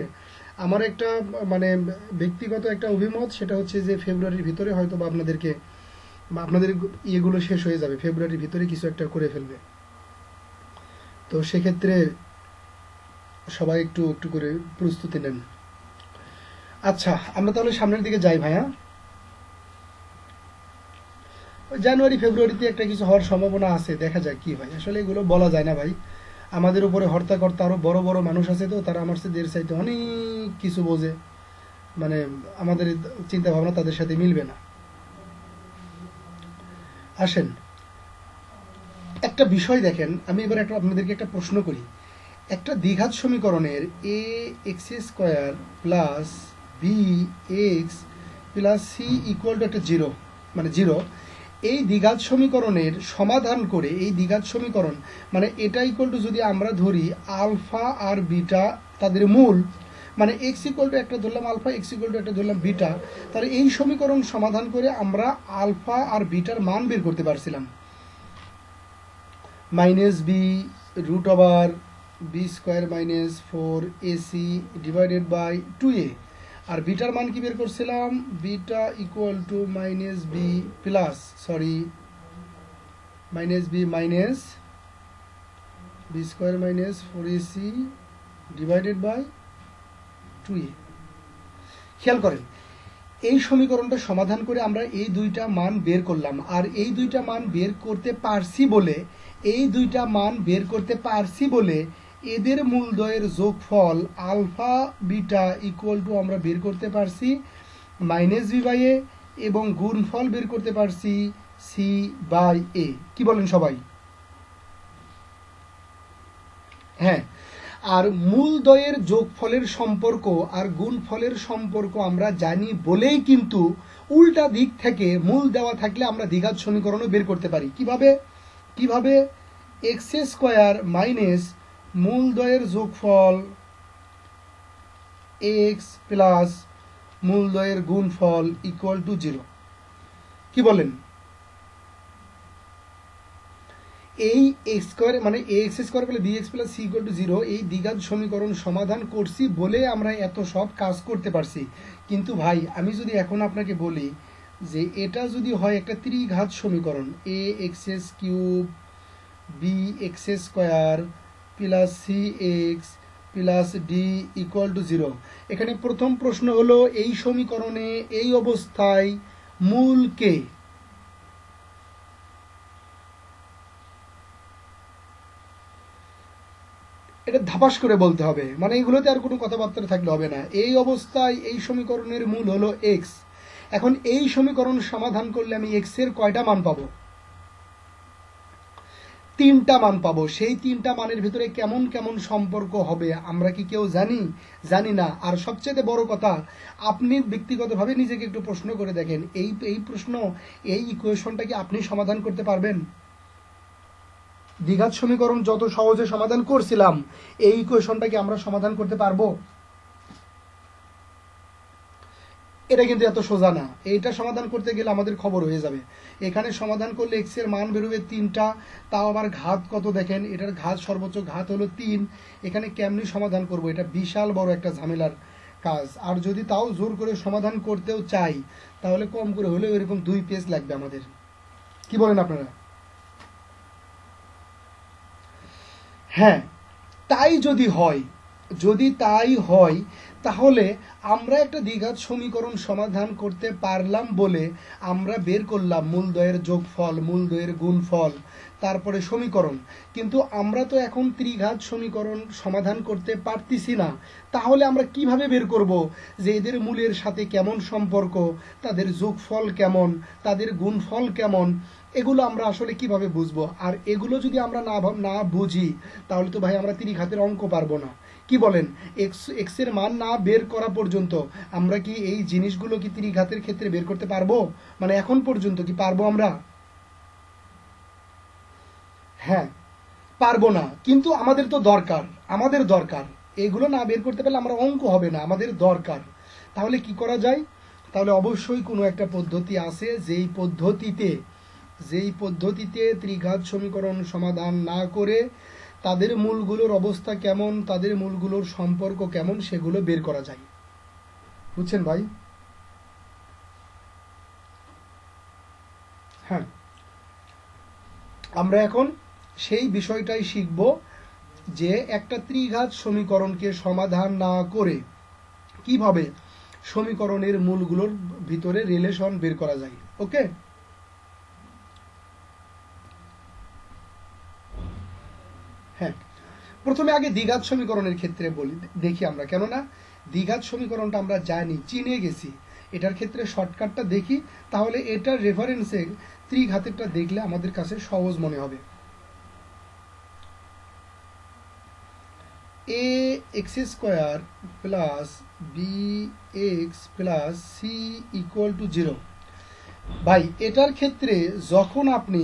আমার একটা মানে ব্যক্তিগত একটা অভিমত, সেটা হচ্ছে যে ফেব্রুয়ারির ভিতরে হয়তো বা আপনাদের ইয়েগুলো শেষ হয়ে যাবে, ফেব্রুয়ারির ভিতরে কিছু একটা করে ফেলবে। তো সেক্ষেত্রে সবাই একটু একটু করে প্রস্তুতি নেন। আচ্ছা, আমরা তাহলে সামনের দিকে যাই ভাইয়া। জানুয়ারি ফেব্রুয়ারিতে একটা কিছু হওয়ার সম্ভাবনা আছে, দেখা যাক কি হয়। আসলে এগুলো বলা যায় না ভাই। আমাদের উপরে হর্তাকর্তা আরো বড় বড় মানুষ আছে, তো তারা আমার সাথে চাইতে অনেক কিছু বোঝে। মানে আমাদের চিন্তা ভাবনা তাদের সাথে মিলবে না। আসেন, একটা বিষয় দেখেন, আমি এবার আপনাদেরকে একটা প্রশ্ন করি। একটা দ্বিঘাত সমীকরণের A X square plus B x plus C equal to একটা জিরো, মানে জিরো, এই দ্বিঘাত সমীকরণের সমাধান করে, এই দ্বিঘাত সমীকরণ মানে এটা ইকুয়াল টু, যদি আমরা ধরি আলফা আর বিটা তাদের মূল, মানে এক্স ইকুয়াল টু একটা ধরলাম আলফা, এক্স ইকুয়াল টু একটা ধরলাম বিটা, তাহলে এই সমীকরণ সমাধান করে আমরা আলফা আর বিটার মান বের করতে পারছিলাম। Minus B root over B square minus 4ac divided by 2a। আর বিটার মান কি বের করছিলাম? Beta equal to minus B plus minus B minus B square minus 4ac divided by 2a। খেয়াল করেন, এই সমীকরণটা সমাধান করে আমরা এই দুইটা মান বের করলাম। আর এই দুইটা মান বের করতে পারছি বলে এদের মূলদ্বয়ের যোগফল আলফা বিটা ইকুয়াল টু আমরা বের করতে পারছি মাইনাস বি বাই এ, এবং গুণফল বের করতে পারছি সি বাই এ। কি বলেন সবাই? হ্যাঁ। আর মূলদ্বয়ের যোগফলের সম্পর্ক আর গুণফলের সম্পর্ক আমরা জানি বলেই কিন্তু উল্টা দিক থেকে মূল দেওয়া থাকলে আমরা দ্বিঘাত সমীকরণও বের করতে পারি। কিভাবে? এক্স স্কোয়ার মাইনাস মূলদ্বয়ের যোগফল এক্স প্লাস মূলদ্বয়ের গুণফল ইকুয়াল টু 0। কি বলেন? এই এক্স স্কোয়ার মানে এক্স স্কোয়ার বলে bx plus C equal to 0, এই দ্বিঘাত সমীকরণ সমাধান করছি বলে আমরা এত সব কাজ করতে পারছি। কিন্তু ভাই, আমি যদি এখন আপনাকে বলি যে এটা যদি হয় একটা ত্রিঘাত সমীকরণ, A X cube B X square plus C X plus D equal to 0, এখানে প্রথম প্রশ্ন হলো এই সমীকরণে এই অবস্থায় মূল কে? এটা ধাপাস করে বলতে হবে, মানে এগুলোতে আর কোনো কথাবার্তা থাকলে হবে না। এই অবস্থায় এই সমীকরণের মূল হলো এক্স। এখন এই সমীকরণ সমাধান করলে আমি এক্স এর কয়টা মান পাবো? তিনটা মান পাবো। সেই তিনটা মানের ভিতরে কেমন কেমন সম্পর্ক হবে আমরা কি কেউ জানি? জানি না। আর সবচেয়ে বড় কথা, আপনি ব্যক্তিগতভাবে নিজেকে একটু প্রশ্ন করে দেখেন, এই প্রশ্ন, এই ইকুয়েশনটা কি আপনি সমাধান করতে পারবেন? দ্বিঘাত সমীকরণ যত সহজে সমাধান করছিলাম, এই ইকুয়েশনটা কি আমরা সমাধান করতে পারবো? এটা কিন্তু এত সোজা না। এইটা সমাধান করতে গেলে আমাদের খবর হয়ে যাবে। এখানে সমাধান করলে এক্স এর মান বেরোবে 3টা, তাও আবার ঘাত কত দেখেন, এটার ঘাত সর্বোচ্চ ঘাত হলো 3। এখানে কেমনি সমাধান করব? এটা বিশাল বড় একটা ঝামেলার কাজ। আর যদি তাও জোর করে সমাধান করতেও চাই, তাহলে কম করে হলেও এরকম 2 পেজ লাগবে আমাদের। কি বলেন আপনারা? হ্যাঁ, তাই যদি তাই হয়, তাহলে আমরা একটা দ্বিঘাত সমীকরণ সমাধান করতে পারলাম বলে আমরা বের করলাম মূলদ্বয়ের যোগফল, মূলদ্বয়ের গুণফল, তারপরে সমীকরণ। কিন্তু আমরা তো এখন ত্রিঘাত সমীকরণ সমাধান করতে পারতেছি না। তাহলে আমরা কিভাবে বের করব যে এদের মূলের সাথে কেমন সম্পর্ক, তাদের যোগফল কেমন, তাদের গুণফল কেমন? এগুলো আমরা আসলে কিভাবে বুঝবো? আর এগুলো যদি আমরা না বুঝি, তাহলে তো ভাই আমরা ত্রিঘাতের অঙ্ক পারবো না। কি বলেন? এক্স এর মান না বের করা পর্যন্ত আমরা কি এই জিনিসগুলো কি ত্রিঘাতের ক্ষেত্রে বের করতে পারবো? মানে এখন পর্যন্ত কি পারবো আমরা? হ্যাঁ, পারবো না। কিন্তু আমাদের তো দরকার এগুলো না বের করতে পারলে আমরা অঙ্ক হবে না, আমাদের দরকার। তাহলে কি করা যায়? তাহলে অবশ্যই কোনো একটা পদ্ধতি আছে, যেই পদ্ধতিতে ত্রিঘাত সমীকরণ সমাধান না করে তাদের মূলগুলোর অবস্থা কেমন, তাদের মূলগুলোর সম্পর্ক কেমন, সেগুলো বের করা যায়। বুঝছেন ভাই? হ্যাঁ, আমরা এখন সেই বিষয়টাই শিখব যে একটা ত্রিঘাত সমীকরণকে সমাধান না করে কিভাবে সমীকরণের মূলগুলোর ভিতরে রিলেশন বের করা যায়। ওকে, হ্যাঁ, প্রথমে আগে দ্বিঘাত সমীকরণের ক্ষেত্রে বলি, দেখি আমরা, কেননা দ্বিঘাত সমীকরণটা আমরা জানি, চিনে গেছি, এটার ক্ষেত্রে শর্টকাটটা দেখি, তাহলে এটার রেফারেন্সে ত্রিঘাতেরটা দেখলে আমাদের কাছে সহজ মনে হবে। A X square plus B x plus C equal to 0। ভাই, এটার ক্ষেত্রে যখন আপনি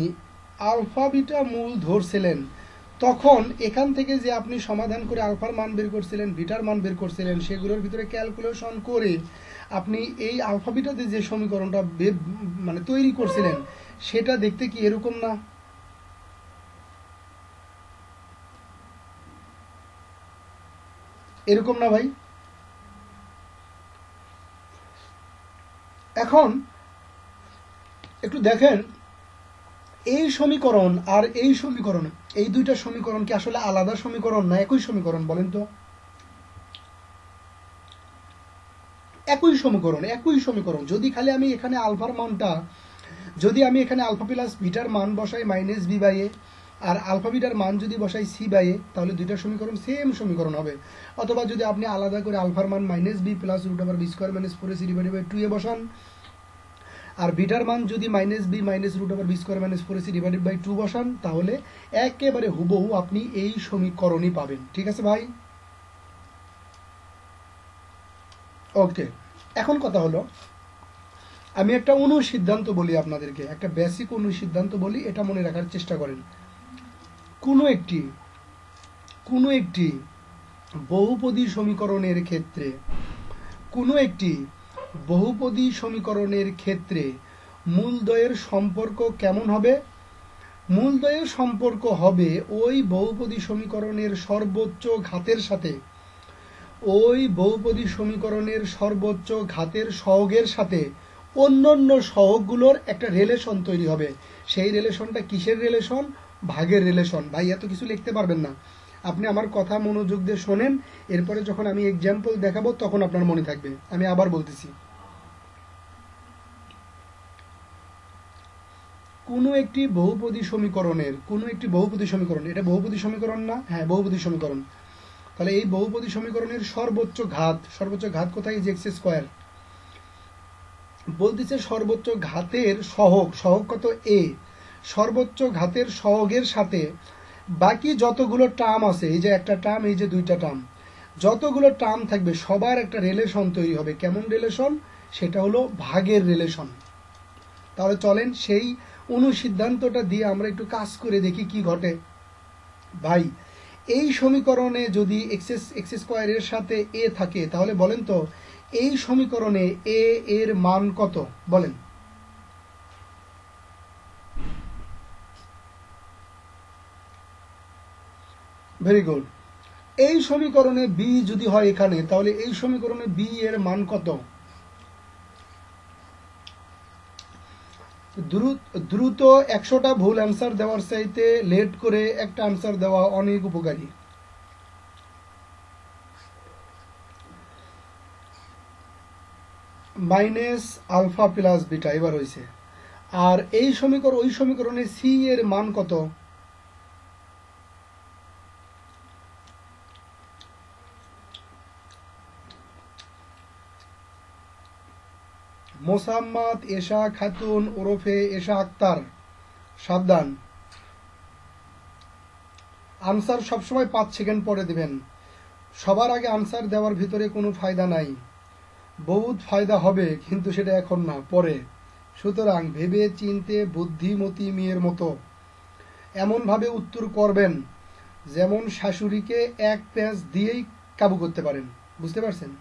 আলফা বিটা মূল ধরছিলেন, তখন এখান থেকে যে আপনি সমাধান করে আলফার মান বের করছিলেন, বিটার মান বের করছিলেন, সেগুলোর ভিতরে ক্যালকুলেশন করে আপনি এই আলফা বিটাতে যে সমীকরণটা মানে তৈরি করছিলেন, সেটা দেখতে কি এরকম না? এরকম না ভাই? এখন একটু দেখেন, এই সমীকরণ আর এই সমীকরণ, এই দুইটা সমীকরণ কি আসলে আলাদা সমীকরণ না একই সমীকরণ? বলেন তো। একই সমীকরণ। যদি খালি আমি এখানে আলফার মানটা, যদি আমি এখানে আলফা প্লাস বিটার মান বসাই মাইনাস বি বাই এ, আর আলফা বিটার মান যদি বসাই সি বাই এ, তাহলে দুইটা সমীকরণ সেম সমীকরণ হবে। অথবা যদি আপনি আলাদা করে আলফার মান minus B plus root over B square minus 4ac divided by 2 A বসান, আর বিটার মান যদি minus B minus root over B square minus 4ac divided by 2 বসান, তাহলে একেবারে হুবহু আপনি এই সমীকরণই পাবেন। ঠিক আছে ভাই? ওকে, এখন কথা হলো, আমি একটা অনুসিদ্ধান্ত বলি আপনাদেরকে, একটা বেসিক অনুসিদ্ধান্ত বলি, এটা মনে রাখার চেষ্টা করেন। কোনো একটি বহুপদী সমীকরণের ক্ষেত্রে মূলদ্বয়ের সম্পর্ক কেমন হবে? মূলদ্বয়ের সম্পর্ক হবে ওই বহুপদী সমীকরণের সর্বোচ্চ ঘাতের সাথে, ওই বহুপদী সমীকরণের সর্বোচ্চ ঘাতের সহগের সাথে অন্যান্য সহগগুলোর একটা রিলেশন তৈরি হবে। সেই রিলেশনটা কিসের রিলেশন? ভাগের রিলেশন। ভাই, এত কিছু লিখতে পারবেন না, আপনি আমার কথা মনোযোগ দিয়ে শোনেন, এরপরে যখন আমি এক্সাম্পল দেখাবো তখন আপনার মনে থাকবে। আমি আবার বলতেছি, কোনো একটি বহুপদী সমীকরণ, এটা বহুপদী সমীকরণ না? হ্যাঁ, বহুপদী সমীকরণ। তাহলে এই বহুপদী সমীকরণের সর্বোচ্চ ঘাত কোথায়? X square. বলতেছে সর্বোচ্চ ঘাতের সহগ কত? এ। সর্বোচ্চ ঘাতের সহগের সাথে বাকি যতগুলো টার্ম আছে, এই যে একটা টার্ম, এই যে দুইটা টার্ম, যতগুলো টার্ম থাকবে সবার একটা রিলেশন তৈরি হবে। কেমন রিলেশন? সেটা হলো ভাগের রিলেশন। তাহলে চলেন সেই অনুসিদ্ধান্তটা দিয়ে আমরা একটু কাজ করে দেখি কি ঘটে। ভাই, এই সমীকরণে যদি এক্স স্কোয়ারের সাথে এ থাকে, তাহলে বলেন তো এই সমীকরণে এ এর মান কত? বলেন। Very good. এই সমীকরণে বি যদি হয় এখানে, তাহলে এই সমীকরণে বি এর মান কত? দ্রুত 100টা ভুল অ্যান্সার দেওয়ার চাইতে লেট করে একটা অ্যান্সার দেওয়া অনেক উপকারী। মাইনাস আলফা প্লাস বিটা এবার হয়েছে। আর এই সমীকরণ, ওই সমীকরণে সি এর মান কত? মোসাম্মদ এশা খাতুন ওরফে এশা আক্তার, সাবধান। আনসার সবসময় 5 সেকেন্ড পরে দিবেন। সবার আগে আনসার দেওয়ার ভিতরে কোনো ফায়দা নাই। বহুত ফায়দা হবে, কিন্তু সেটা এখন না, পরে। সুতরাং ভেবে চিনতে বুদ্ধিমতী মেয়ের মতো এমনভাবে উত্তর করবেন যেমন শাশুড়িকে এক প্যাঁচ দিয়েই কাবু করতে পারেন। বুঝতে পারছেন?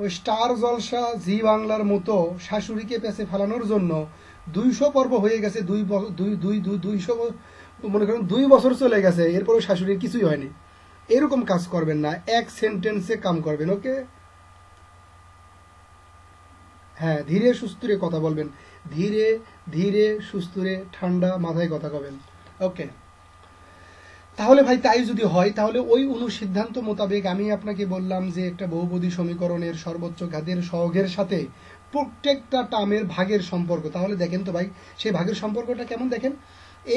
ওই স্টার জলসা জি বাংলার মতো শাশুড়িকে প্যাঁচে ফেলানোর জন্য 200 পর্ব হয়ে গেছে, 200 মনে করেন 2 বছর চলে গেছে, এরপরও শাশুড়ির কিছুই হয়নি। এরকম কাজ করবেন না, এক সেন্টেন্সে কাম করবেন। ওকে? হ্যাঁ, ধীরে সুস্থরে কথা বলবেন, ধীরে ধীরে সুস্থরে ঠান্ডা মাথায় কথা কবেন। ওকে? তাহলে ভাই তাই যদি হয়, তাহলে ওই অনুসিদ্ধান্ত মোতাবেক আমি আপনাকে বললাম যে একটা বহুপদী সমীকরণের সর্বোচ্চ ঘাতের সহগের সাথে প্রত্যেকটা টার্মের ভাগের সম্পর্ক। তাহলে দেখেন তো ভাই, সেই ভাগের সম্পর্কটা কেমন দেখেন।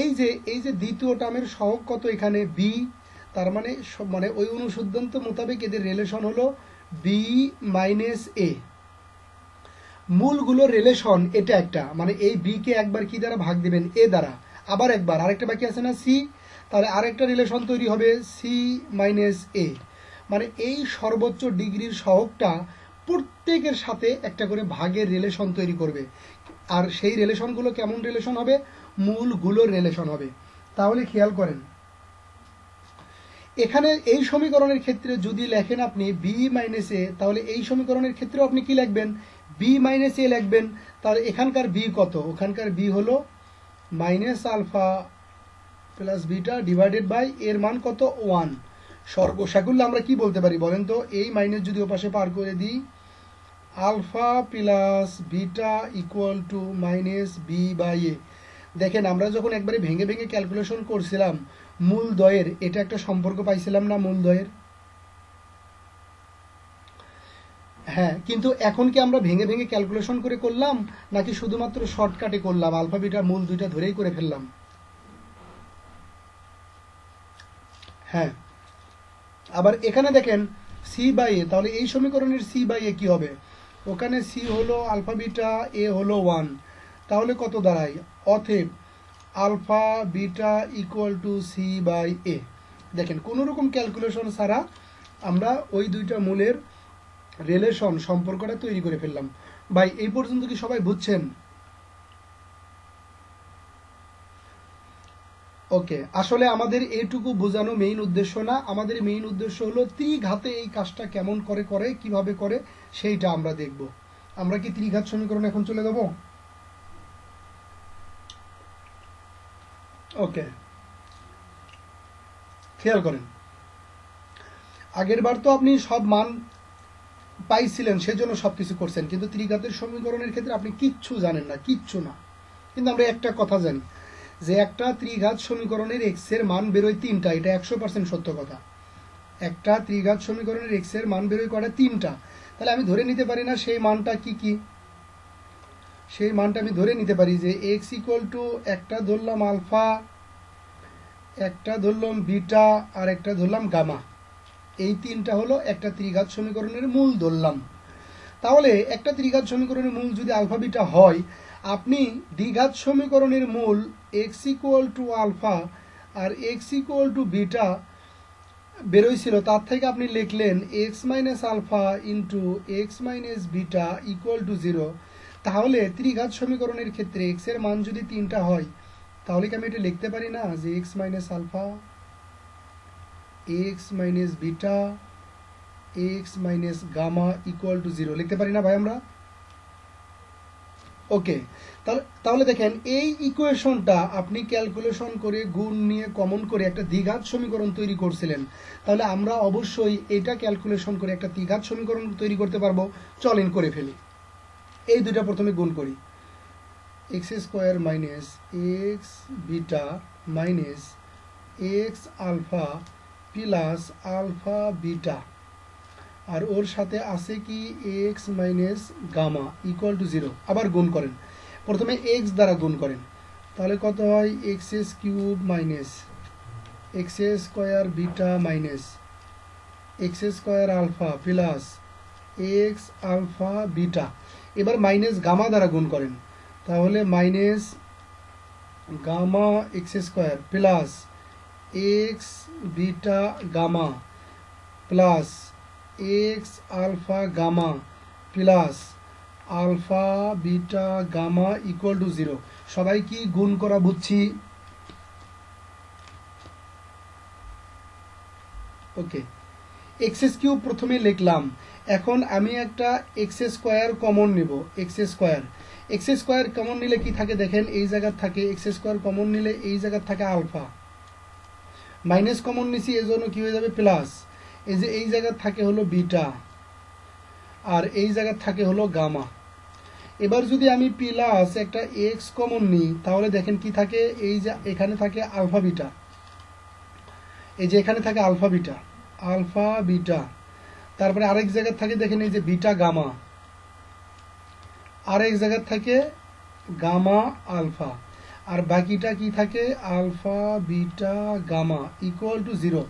এই যে দ্বিতীয় টার্মের সহগ কত এখানে? বি। তার মানে ওই অনুসিদ্ধান্ত মোতাবেক এদের রিলেশন হলো বি মাইনাস এ। মূলগুলোর রিলেশন এটা একটা, মানে এই বি কে একবার কি দ্বারা ভাগ দিবেন? এ দ্বারা। আবার একবার আরেকটা বাকি আছে না, সি। তাহলে আরেকটা রিলেশন তৈরি হবে সি মাইনাস এ। মানে এই সর্বোচ্চ ডিগ্রির সহগটা প্রত্যেকের সাথে একটা করে ভাগের রিলেশন তৈরি করবে। আর সেই রিলেশনগুলো কেমন রিলেশন হবে? মূলগুলোর রিলেশন হবে। তাহলে খেয়াল করেন, এখানে এই সমীকরণের ক্ষেত্রে যদি লেখেন আপনি বি মাইনাস এ, তাহলে এই সমীকরণের ক্ষেত্রেও আপনি কি লিখবেন? বি মাইনাস এ লিখবেন। তাহলে এখানকার বি কত? ওখানকার বি হলো minus alpha plus beta divided by এর মান কত? 1। সর্বসাকুল্যে আমরা কি বলতে পারি বলেন তো? এই মাইনাস যদি ওপাশে পার করে দিই, alpha plus beta equal to minus B by A. দেখেন, আমরা যখন একবারে ভেঙে ভেঙে ক্যালকুলেশন করছিলাম মূল দ্বয়ের, এটা একটা সম্পর্ক পাইছিলাম না মূল দ্বয়ের? হ্যাঁ, কিন্তু এখন কি আমরা ভেঙে ভেঙে ক্যালকুলেশন করে করলাম, নাকি শুধুমাত্র শর্টকাটে করলাম, আলফা বিটা মূল দুইটা ধরেই করে ফেললাম? হ্যাঁ। আবার এখানে দেখেন সি বাই এ, তাহলে এই সমীকরণের সি বাই এ কি হবে? ওখানে সি হলো আলফা বিটা, এ হলো 1, তাহলে কত দাঁড়ায়? অতএব alpha beta equal to C by A. দেখেন, কোনো রকম ক্যালকুলেশন ছাড়া আমরা ওই দুইটা মূলের রিলেশন সম্পর্কটা তৈরি করে ফেললাম। ভাই, এই পর্যন্ত কি সবাই বুঝছেন? ওকে, আসলে আমাদের এইটুকু বোঝানো মেইন উদ্দেশ্য না। আমাদের মেইন উদ্দেশ্য হলো ত্রিঘাতে এই কাজটা কেমন করে কিভাবে করে সেইটা আমরা দেখব। আমরা কি ত্রিঘাত সমীকরণ এখন চলে যাব? ওকে, খেয়াল করেন, আগের বার তো আপনি সব মান পাইছিলেন, সেজন্য সবকিছু করছেন, কিন্তু ত্রিঘাতের সমীকরণের ক্ষেত্রে আপনি কিচ্ছু জানেন না, কিচ্ছু না। কিন্তু আমরা একটা কথা জানি যে একটা ত্রিঘাত সমীকরণের এক্স এর মান বেরোয় 3টা, এটা 100% সত্য কথা। একটা ত্রিঘাত সমীকরণের এক্স এর মান বেরোয় কটা? 3টা। তাহলে আমি ধরে নিতে পারি না সেই মানটা কি কি? সেই মানটা আমি ধরে নিতে পারি যে এক্স ইকুয়াল টু, একটা ধরলাম আলফা, একটা ধরলাম বিটা, আর একটা ধরলাম গামা। এই 3টা হলো একটা ত্রিঘাত সমীকরণের মূল ধরলাম। তাহলে একটা ত্রিঘাত সমীকরণের মূল যদি আলফা বিটা হয়, আপনি দ্বিঘাত সমীকরণের মূল এক্স ইকুয়াল টু আলফা আর এক্স ইকুয়াল টু বিটা বেরোইছিল, তার থেকে আপনি লিখলেন X minus alpha into X minus beta equal to 0। তাহলে ত্রিঘাত সমীকরণের ক্ষেত্রে এক্স এর মান যদি 3টা হয়, তাহলে কি আমি এটা লিখতে পারি না যে X minus alpha, X minus beta, X minus gamma equal to 0 লিখতে পারি না ভাই আমরা? ওকে, তাহলে দেখেন এই ইকুয়েশনটা আপনি ক্যালকুলেশন করে গুণ নিয়ে কমন করে একটা দ্বিঘাত সমীকরণ তৈরি করছিলেন। তাহলে আমরা অবশ্যই এটা ক্যালকুলেশন করে একটা দ্বিঘাত সমীকরণ তৈরি করতে পারবো। চলেন করে ফেলি। এই দুইটা প্রথমে গুণ করি, X square minus X beta minus X alpha plus alpha beta, আর ওর সাথে আছে কি X minus gamma equal to 0। আবার গুণ করেন, প্রথমে এক্স দ্বারা গুণ করেন, তাহলে কত হয় X cube minus X square beta minus X square alpha plus X alpha beta. এবার মাইনাস গামা দ্বারা গুণ করেন, তাহলে minus gamma X square plus X beta gamma plus X alpha gamma plus alpha beta gamma equal to 0। সবাই কি গুণ করা বুঝছি? ওকে, এক্স কিউব প্রথমে লিখলাম। এখন আমি একটা এক্স স্কোয়ার কমন নিব, এক্স স্কোয়ার কমন নিলে কি থাকে দেখেন, এই জায়গার থাকে এক্স স্কোয়ার কমন নিলে এই জায়গার থাকে আলফা, মাইনাস কমন নিছি এজন্য কি হয়ে যাবে প্লাস, এই যে এই জায়গার থাকে হলো বিটা আর এই জায়গার থাকে হলো গামা। এবার যদি আমি প্লাস একটা এক্স কমন নিই, তাহলে দেখেন কি থাকে, এই যে এখানে থাকে আলফা বিটা, এই যে এখানে থাকে আলফা বিটা, তারপরে আরেক জায়গার থাকে দেখেন এই যে বিটা গামা, আরেক জায়গার থাকে গামা আলফা, আর বাকিটা কি থাকে alpha beta gamma equal to 0।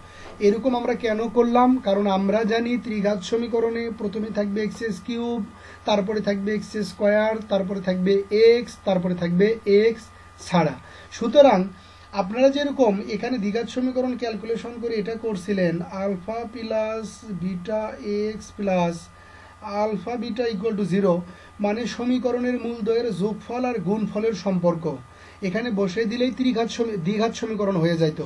এরকম আমরা কেন করলাম? কারণ আমরা জানি ত্রিঘাত সমীকরণে প্রথমে থাকবে এক্স কিউব, তারপরে থাকবে এক্স স্কোয়ার, তারপরে থাকবে এক্স, তারপরে থাকবে এক্স ছাড়া। সুতরাং আপনারা যেরকম এখানে দ্বিঘাত সমীকরণ ক্যালকুলেশন করে এটা করছিলেন alpha plus beta X plus alpha beta equal to 0, মানে সমীকরণের মূলদ্বয়ের যোগফল আর গুণফলের সম্পর্ক এখানে বসে দিলেই দ্বিঘাত সমীকরণ হয়ে যাইতো।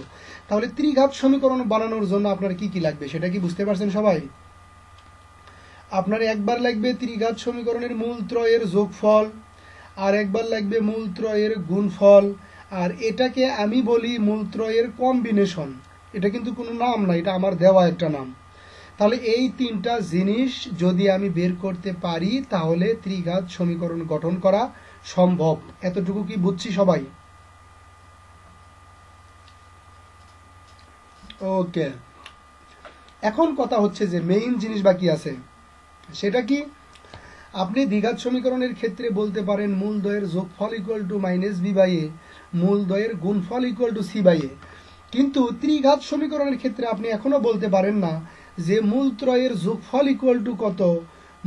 তাহলে ত্রিঘাত সমীকরণ বানানোর জন্য আপনার কি কি লাগবে সেটা কি বুঝতে পারছেন সবাই? আপনার একবার লাগবে ত্রিঘাত সমীকরণের মূল ত্রয়ের যোগফল, আর একবার লাগবে মূল ত্রয়ের গুণফল, আর এটাকে আমি বলি মূল ত্রয়ের কম্বিনেশন। এটা কিন্তু কোনো নাম না, এটা আমার দেওয়া একটা নাম। তাহলে এই তিনটা জিনিস যদি আমি বের করতে পারি তাহলে ত্রিঘাত সমীকরণ গঠন করা সম্ভব। এতটুকু কি বুঝছি সবাই? ওকে, এখন কথা হচ্ছে যে মেইন জিনিস বাকি আছে, সেটা কি? আপনি দ্বিঘাত সমীকরণের ক্ষেত্রে বলতে পারেন মূলদ্বয়ের যোগফল equal to minus B by A, মূলদ্বয়ের গুণফল equal to C by A. কিন্তু ত্রিঘাত সমীকরণের ক্ষেত্রে আপনি এখনো বলতে পারেন না যে মূলত্রয়ের যোগফল ইকুয়াল টু কত,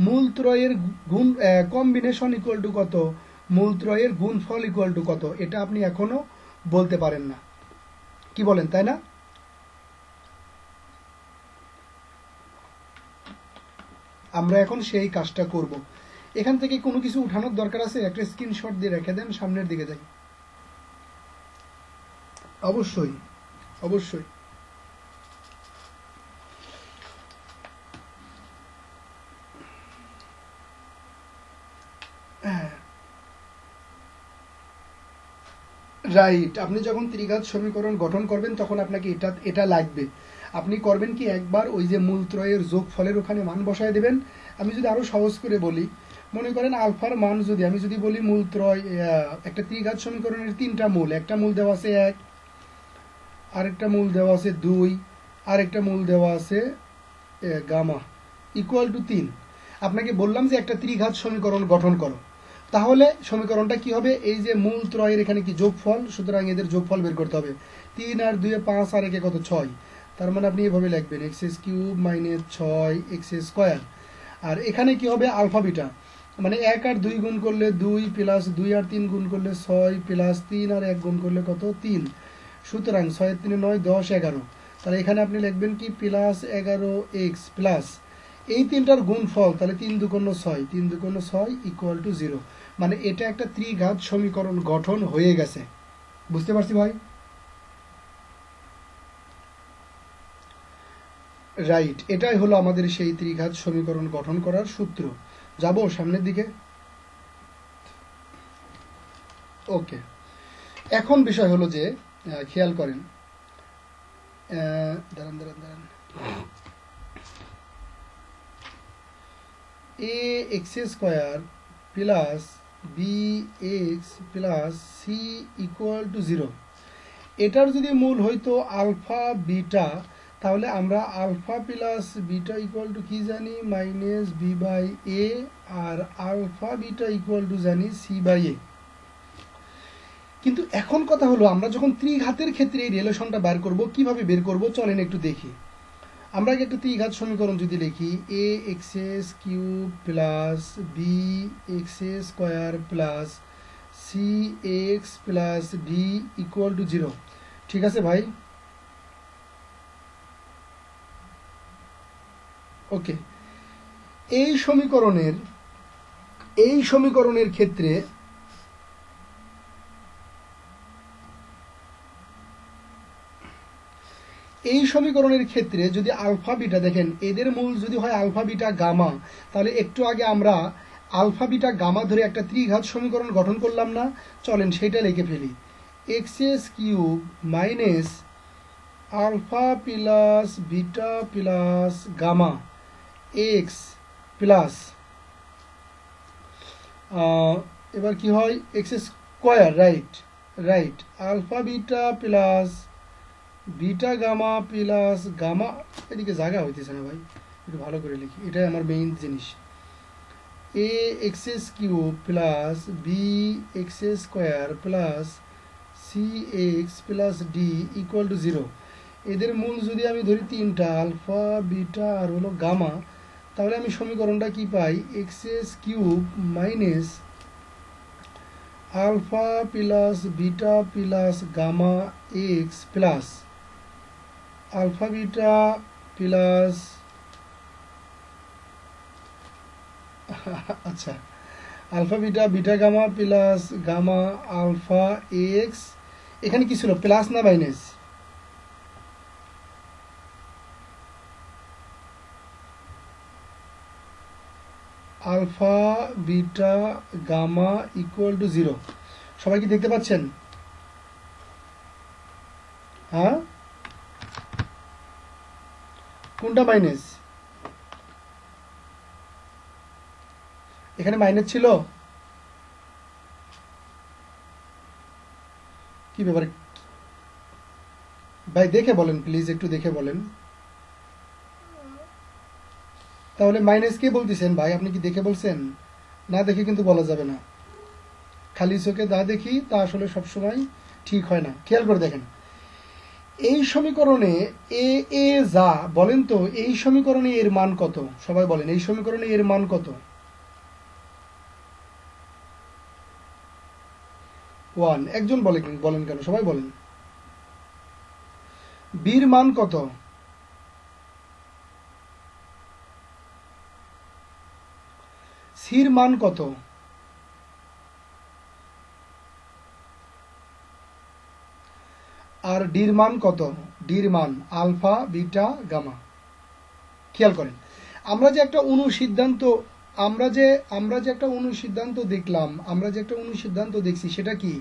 মূলত্রয়ের গুণ কম্বিনেশন ইকুয়াল টু কত, মূলত্রয়ের গুণফল ইকুয়াল টু কত। এটা আপনি এখনো বলতে পারেন না, কি বলেন তাই না? আমরা এখন সেই কাজটা করব। এখান থেকে কোনো কিছু উঠানোর দরকার আছে? একটা স্ক্রিনশট দিয়ে রেখে দেন, সামনের দিকে যাই। অবশ্যই অবশ্যই। রাইট, আপনি যখন ত্রিঘাত সমীকরণ গঠন করবেন তখন আপনাকে এটা লাগবে। আপনি করবেন কি, একবার ওই যে মূলত্রয়ের যোগফলের ওখানে মান বসায় দেবেন। আমি যদি আরো সহজ করে বলি, মনে করেন আলফার মান যদি আমি যদি বলি মূলত্রয়, একটা ত্রিঘাত সমীকরণের 3টা মূল, একটা মূল দেওয়া আছে 1, আরেকটা মূল দেওয়া আছে 2, আরেকটা মূল দেওয়া আছে গামা ইকুয়াল টু 3। আপনাকে বললাম যে একটা ত্রিঘাত সমীকরণ গঠন করো, তাহলে সমীকরণটা কি হবে, এই যে মূল ত্রয়ের এখানে কি যোগফল, সুতরাং এদের যোগফল বের করতে হবে। 3 আর 2 5 আর 1 কত 6, তার মানে আপনি এভাবে লিখবেন X cube minus 6 X square. আর এখানে কি হবে আলফা বিটা, মানে 1 আর 2 গুণ করলে 2 প্লাস 2 আর 3 গুণ করলে 6 প্লাস 3 আর 1 গুণ করলে কত 3। সুতরাং 6 3 9 10 11। তাহলে এখানে আপনি লিখবেন কি প্লাস 11x প্লাস এই তিনটার গুণফল, তাহলে 3 2 6, 3 2 6 ইকুয়াল টু 0। মানে এটা একটা ত্রিঘাত সমীকরণ গঠন হয়ে গেছে। বুঝতে পারছি ভাই? রাইট, এটাই হলো আমাদের সেই ত্রিঘাত সমীকরণ গঠন করার সূত্র। যাব সামনের দিকে। ওকে, এখন বিষয় হলো যে খেয়াল করেন, দাঁড়ান A X square plus B x plus C equal to 0, এটার যদি মূল হইতো আলফা বিটা, তাহলে আমরা alpha plus beta equal to কি জানি মাইনাস বি বাই এ, আর আলফা বিটা ইকুয়াল টু জানি সি বাই এ। কিন্তু এখন কথা হলো আমরা যখন ত্রিঘাতের ক্ষেত্রে এই রিলেশনটা বের করব, কিভাবে বের করব চলেন একটু দেখি। আমরা একটা ত্রিঘাত সমীকরণ যদি লিখি A x S cube plus B X square plus C X plus D equal to 0, ঠিক আছে ভাই? ওকে, এই সমীকরণের ক্ষেত্রে যদি আলফা বিটা দেখেন, এদের মূল যদি হয় আলফা বিটা গামা, তাহলে একটু আগে আমরা আলফা বিটা গামা ধরে একটা ত্রিঘাত সমীকরণ গঠন করলাম না? চলেন সেটা লিখে ফেলি। X S cube minus alpha plus beta plus gamma X plus এবার কি হয় X square, right alpha beta plus beta gamma plus gamma, এদিকে জায়গা হইতেছে না ভাই, একটু ভালো করে লিখি, এটাই আমার মেইন জিনিস। A x S cube plus B X square plus C X plus D equal to 0, এদের মূল যদি আমি ধরি তিনটা আলফা বিটা আর হলো গামা, তাহলে আমি সমীকরণটা কি পাই x S cube minus alpha plus beta plus gamma X plus alpha beta plus আচ্ছা alpha beta beta gamma plus gamma alpha X, এখানে কি ছিল প্লাস না minus? Alpha beta gamma equal to 0, সবাই কি দেখতে পাচ্ছেন? হ্যাঁ, কোনটা মাইনাস? এখানে মাইনাস ছিল, কি ব্যাপার ভাই দেখে বলেন প্লিজ, একটু দেখে বলেন। তাহলে মাইনাস কে বলতেছেন ভাই? আপনি কি দেখে বলছেন? না দেখে কিন্তু বলা যাবে না, খালি চোখে যা দেখি তা আসলে সবসময় ঠিক হয় না। খেয়াল করে দেখেন এই সমীকরণে এ এ যা বলেন তো, এই সমীকরণে এর মান কত? সবাই বলেন এই সমীকরণে এর মান কত? 1। একজন বলেন কেন? সবাই বলেন। বির মান কত? সির মান কত? আর ডির মান কত? ডির মান আলফা বিটা গামা। খেয়াল করেন আমরা যে একটা অনুসিদ্ধান্ত দেখলাম, আমরা যে একটা অনুসিদ্ধান্ত দেখছি, সেটা কি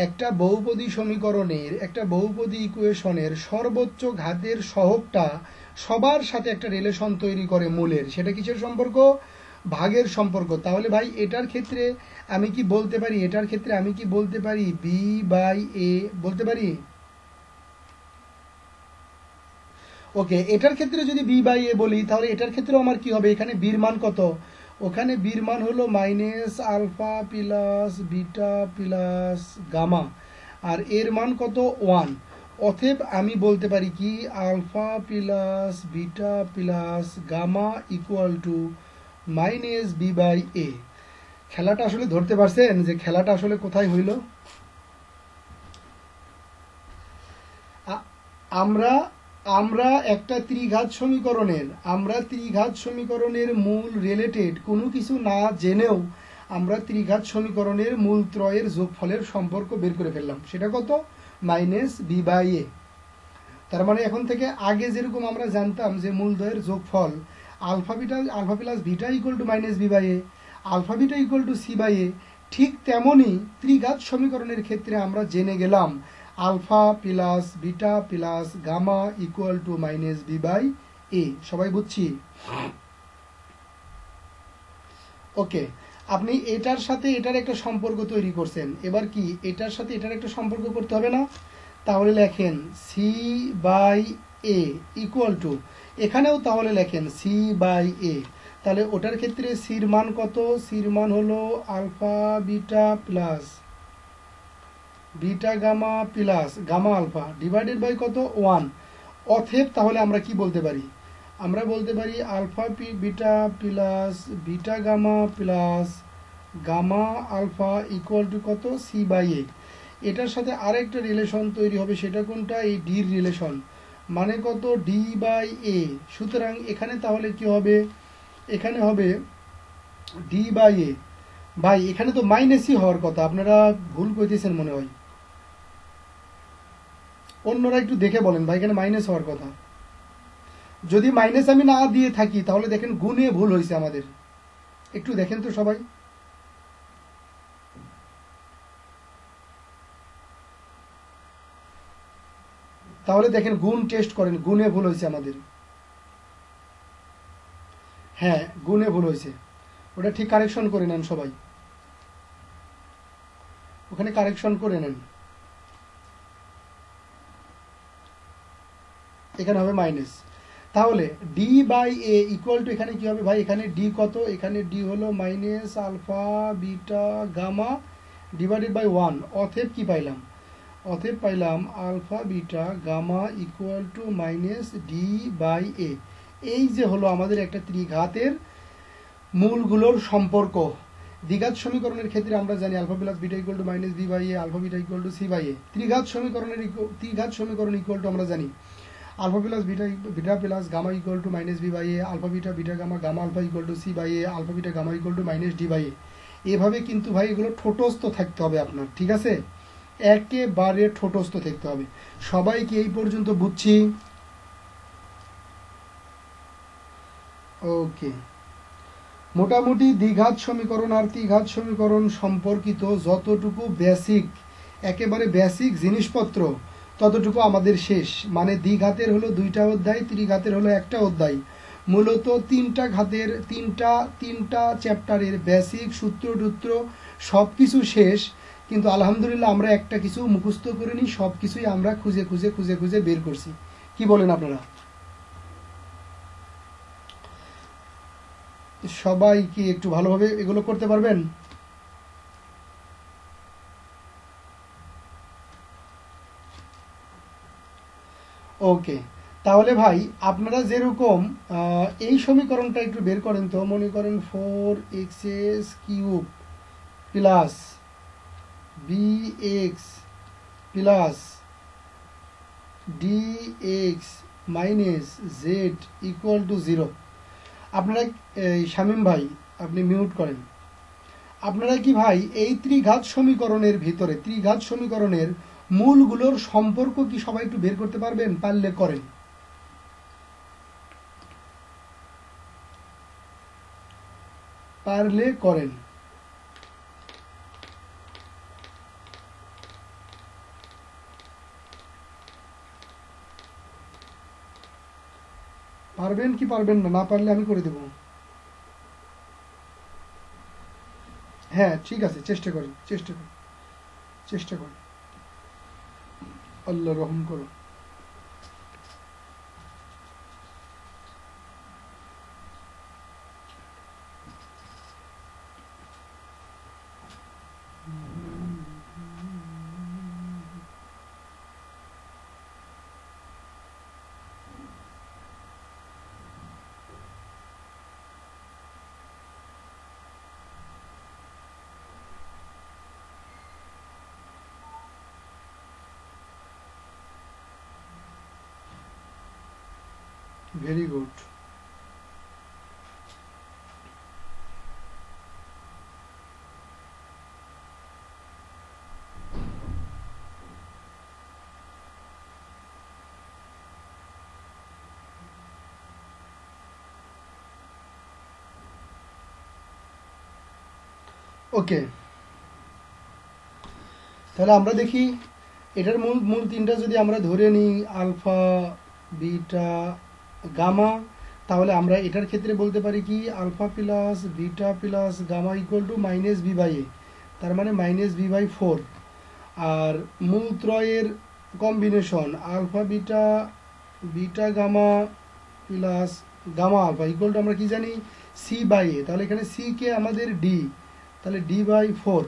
একটা বহুপদী সমীকরণের, একটা বহুপদী ইকুয়েশনের সর্বোচ্চ ঘাতের সহগটা সবার সাথে একটা রিলেশন তৈরি করে মূলের। সেটা কিসের সম্পর্ক? ভাগের সম্পর্ক। তাহলে ভাই এটার ক্ষেত্রে আমি কি বলতে পারি বি বাই এ বলতে পারি? ওকে, এটার ক্ষেত্রে যদি বি বাই এ বলি, তাহলে এটার ক্ষেত্রেও আমার কি হবে? এখানে বির মান কত? ওখানে বির মান হলো minus alpha plus beta plus gamma, আর এর মান কত? 1। অতএব আমি বলতে পারি কি alpha plus beta plus gamma equal to minus B by A. খেলাটা আসলে ধরতে পারছেন যে খেলাটা আসলে কোথায় হইল? আমরা আমরা একটা ত্রিঘাত সমীকরণের মূল রিলেটেড কোনো কিছু না জেনেও আমরা ত্রিঘাত সমীকরণের মূল ত্রয়ের যোগফলের সম্পর্ক বের করে ফেললাম। সেটা কত? -b/a। তার মানে এখন থেকে আগে যেরকম আমরা জানতাম যে মূলদ্বয়ের যোগফল alpha plus beta equal to -b/a, alpha beta equal to c/a, ঠিক তেমনই ত্রিঘাত সমীকরণের ক্ষেত্রে আমরা জেনে গেলাম alpha plus beta plus gamma equal to -b/a। সবাই বুঝছি? ওকে, আপনি এটার সাথে এটার একটা সম্পর্ক তৈরি করছেন, এবার কি এটার সাথে এটার একটা সম্পর্ক করতে হবে না? তাহলে লেখেন c/a ইকুয়াল টু, এখানেও তাহলে লেখেন c/a। তাহলে ওটার ক্ষেত্রে সির মান কত? সির মান হলো alpha beta plus beta gamma plus gamma alpha divided by কত? 1। অতএব তাহলে আমরা কি বলতে পারি? আমরা বলতে পারি alpha beta plus beta gamma plus gamma alpha equal to কত? c/a। এটার সাথে আরেকটা রিলেশন তৈরি হবে, সেটা কোনটা? এই ডির রিলেশন, মানে কত? d/a। সুতরাং এখানে তাহলে কি হবে? এখানে হবে d/a। ভাই এখানে তো মাইনাসই হওয়ার কথা, আপনারা ভুল কইতেছেন মনে হয়। অন্যরা একটু দেখে বলেন ভাই, এখানে মাইনাস হওয়ার কথা। যদি মাইনাস আমি না দিয়ে থাকি তাহলে দেখেন গুণে ভুল হয়েছে আমাদের। একটু দেখেন তো সবাই। তাহলে দেখেন গুণ টেস্ট করেন, গুণে ভুল হয়েছে আমাদের। হ্যাঁ, গুণে ভুল হয়েছে, ওটা ঠিক কারেকশন করে নেন সবাই, ওখানে কারেকশন করে নেন। এখানে হবে মাইনাস। তাহলে d/a ইকুয়াল টু, এখানে কি হবে ভাই? এখানে d কত? এখানে d হলো minus alpha beta gamma divided by 1। অতএব কি পাইলাম? অতএব পাইলাম alpha beta gamma equal to minus d/a। এই যে হলো আমাদের একটা ত্রিঘাতের মূলগুলোর সম্পর্ক। দ্বিঘাত সমীকরণের ক্ষেত্রে আমরা জানি alpha plus beta equal to -b/a, alpha beta equal to c/a। ত্রিঘাত সমীকরণ ইকুয়াল টু আমরা জানি alpha plus beta plus gamma equal to -b/a, alpha beta beta gamma gamma alpha equal to c/a, alpha beta gamma equal to -d/a। এভাবে কিন্তু ভাই এগুলো ঠোঁটস্থ থাকতে হবে আপনার, ঠিক আছে? একেবারে ঠোঁটস্থ থাকতে হবে। সবাই কি এই পর্যন্ত বুঝছি? ওকে, মোটামুটি দ্বিঘাত সমীকরণ আর ত্রিঘাত সমীকরণ সম্পর্কিত যতটুকু বেসিক, একেবারে বেসিক জিনিসপত্র ততটুকু আমাদের শেষ। মানে দ্বিঘাতের হলো 2টা অধ্যায়, ত্রিঘাতের হলো 1টা অধ্যায়। মূলত 3টা ঘাতের তিনটা চ্যাপ্টারের বেসিক সূত্র টুত্র সব কিছু শেষ। কিন্তু আলহামদুলিল্লাহ আমরা একটা কিছু মুখস্থ করিনি, সব কিছুই আমরা খুঁজে খুঁজে খুঁজে খুঁজে বের করছি। কি বলেন আপনারা? সবাই কি একটু ভালোভাবে এগুলো করতে পারবেন? ওকে, তাহলে ভাই আপনারা যেরকম এই সমীকরণটা একটু বের করেন তো। মনে করেন 4x³ plus bx plus dx minus z equal to 0। আপনারা শামীম ভাই আপনি মিউট করেন। আপনারা কি ভাই এই ত্রিঘাত সমীকরণের ভিতরে ত্রিঘাত সমীকরণের মূলগুলোর সম্পর্ক কি সবাই একটু বের করতে পারবেন? পারলে করেন, পারলে করেন। পারবেন কি পারবেন না? না পারলে আমি করে দেব। হ্যাঁ ঠিক আছে, চেষ্টা করেন, চেষ্টা করেন, চেষ্টা করেন। আল্লাহ রহম করো। Very good. ওকে, তাহলে আমরা দেখি এটার মূল মূল তিনটা যদি আমরা ধরে নিই আলফা, বিটা, গামা, তাহলে আমরা এটার ক্ষেত্রে বলতে পারি কি alpha plus beta plus gamma equal to minus B by A, তার মানে মাইনাস বি বাই 4। আর মূল ত্রয়ের combination alpha beta, beta gamma plus gamma alpha equal to আমরা কি জানি সি বাই এ, তাহলে এখানে সি কে আমাদের ডি, তাহলে ডি বাই 4।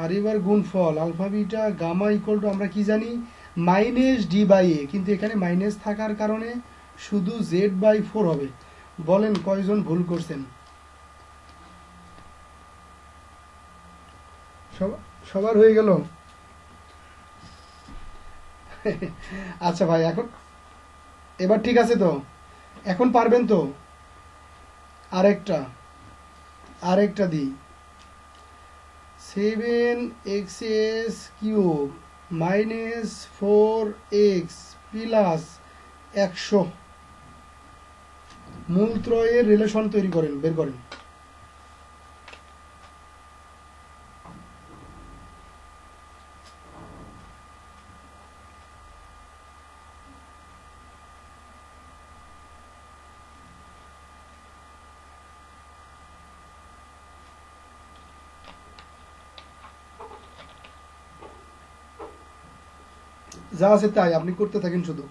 আর এবার গুণফল alpha beta gamma equal to আমরা কি জানি মাইনাস ডি বাই এ, কিন্তু এখানে মাইনাস থাকার কারণে শুধু জেড বাই 4 হবে। বলেন কয়জন ভুল করছেন? সবার হয়ে গেল? আচ্ছা ভাই, এখন এবার ঠিক আছে তো? এখন পারবেন তো? আরেকটা দিই, 7x³ মাইনাস 4x প্লাস 100 মূল ত্রয়ের রিলেশন তৈরি করেন, বের করেন। যা আছে তাই আপনি করতে থাকেন শুধু।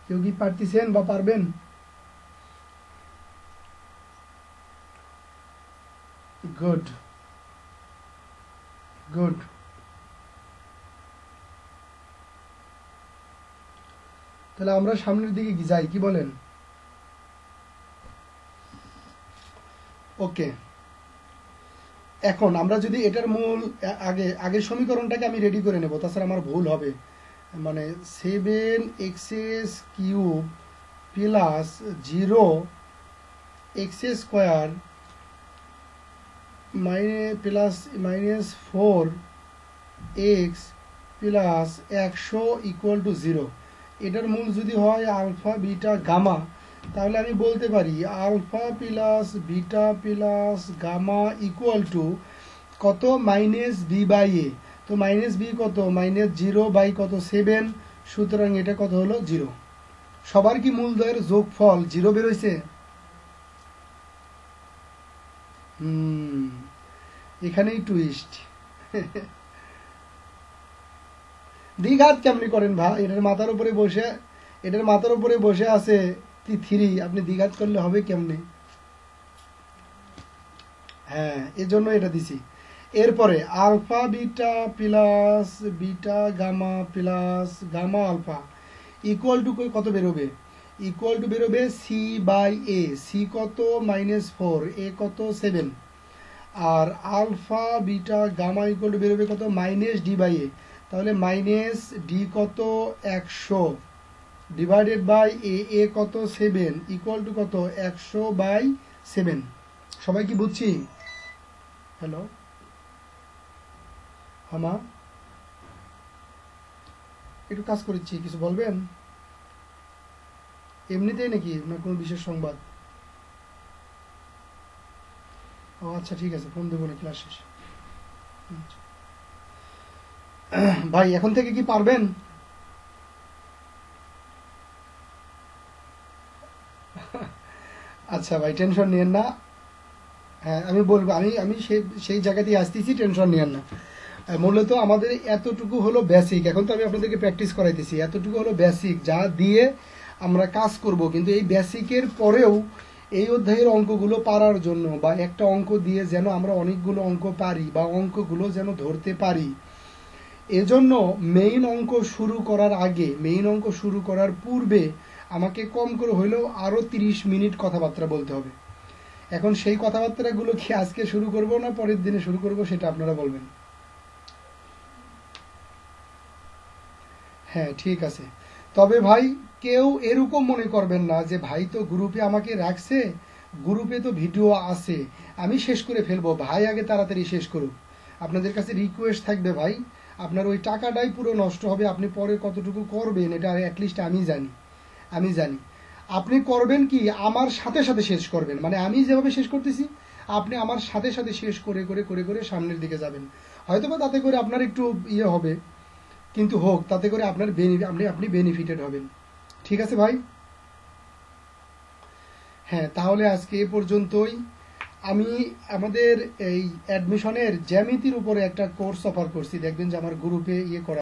কেউ কি পারতেছেন বা পারবেন? Good good. তাহলে আমরা সামনের দিকে কি যাই, কি বলেন? ওকে, এখন আমরা যদি এটার মূল আগের সমীকরণটাকে আমি রেডি করে নেব, তাছাড়া আমার ভুল হবে। মানে 7x³ plus 0x² plus minus 4x plus 100 equal to 0। এটার মূল যদি হয় আলফা বিটা গামা, তাহলে আমি বলতে পারি alpha plus beta plus gamma equal to কত মাইনাস বি বাই এ। তো মাইনাস বি কত মাইনাস 0 বাই কত 7, সুতরাং এটা কত হলো 0। সবার কি মূলদ্বয়ের যোগফল 0 বেরোইছে? এখানেই টুইস্ট। দ্বিঘাত কেমনি করেন ভাই? এটার মাথার উপরে বসে আছে 3, আপনি দ্বিঘাত করলে হবে কেমনে? হ্যাঁ, এজন্য এটা দিছি। এরপরে alpha beta plus beta gamma plus gamma alpha equal to কত বেরোবে? ইকুয়াল টু বেরোবে সি বাই এ। সি কত -4, এ কত 7। আর alpha beta gamma equal to বেরোবে কত মাইনাস ডি বাই এ। তাহলে মাইনাস ডি কত 100 ডিভাইডেড বাই এ, এ কত 7 ইকুয়াল টু কত 100/7। সবাই কি বুঝছি? হ্যালো হামা, একটু কাজ করেছি, কিছু বলবেন? এমনিতেই নাকি না কোনো বিশেষ সংবাদ? ও আচ্ছা, ঠিক আছে, ফোন দেবো না ক্লাস শেষে। ভাই এখন থেকে কি পারবেন? আচ্ছা ভাই, টেনশন নিয়েন না। হ্যাঁ, আমি বলবো, আমি সেই জায়গাতেই আসতেছি, টেনশন নিয়েন না। মূলত আমাদের এতটুকু হলো বেসিক। এখন তো আমি আপনাদেরকে প্র্যাকটিস করাইতেছি, এতটুকু হলো বেসিক যা দিয়ে আমরা কাজ করব। কিন্তু এই বেসিকের পরেও এই অধ্যায়ের অঙ্কগুলো পারার জন্য বা একটা অঙ্ক দিয়ে যেন আমরা অনেকগুলো অঙ্ক পারি বা অঙ্কগুলো যেন ধরতে পারি, এজন্য মেইন অঙ্ক শুরু করার আগে, মেইন অঙ্ক শুরু করার পূর্বে আমাকে কম করে হইলেও আরও 30 মিনিট কথাবার্তা বলতে হবে। এখন সেই কথাবার্তাগুলো কি আজকে শুরু করব না পরের দিনে শুরু করব, সেটা আপনারা বলবেন। হ্যাঁ ঠিক আছে। তবে ভাই কেউ এরকম মনে করবেন না যে ভাই তো গ্রুপে আমাকে রাখছে, গ্রুপে তো ভিডিও আছে, আমি শেষ করে ফেলবো, ভাই আগে তাড়াতাড়ি শেষ করুক। আপনাদের কাছে রিকোয়েস্ট থাকবে ভাই, আপনার ওই টাকাটাই পুরো নষ্ট হবে, আপনি পরে কতটুকু করবেন এটা অ্যাটলিস্ট আমি জানি। আপনি করবেন কি, আমার সাথে সাথে শেষ করবেন, মানে আমি যেভাবে শেষ করতেছি আপনি আমার সাথে সাথে শেষ করে করে করে করে সামনের দিকে যাবেন। হয়তোবা তাতে করে আপনার একটু ইয়ে হবে, কিন্তু হোক, তাতে করে আপনার আপনি বেনিফিটেড হবেন। ঠিক আছে ভাই? হ্যাঁ, তাহলে আজকে এ পর্যন্তই। আমি আমাদের এই অ্যাডমিশনের জ্যামিতির উপরে একটা কোর্স অফার করছি, দেখবেন যে আমার গ্রুপে ইয়ে করা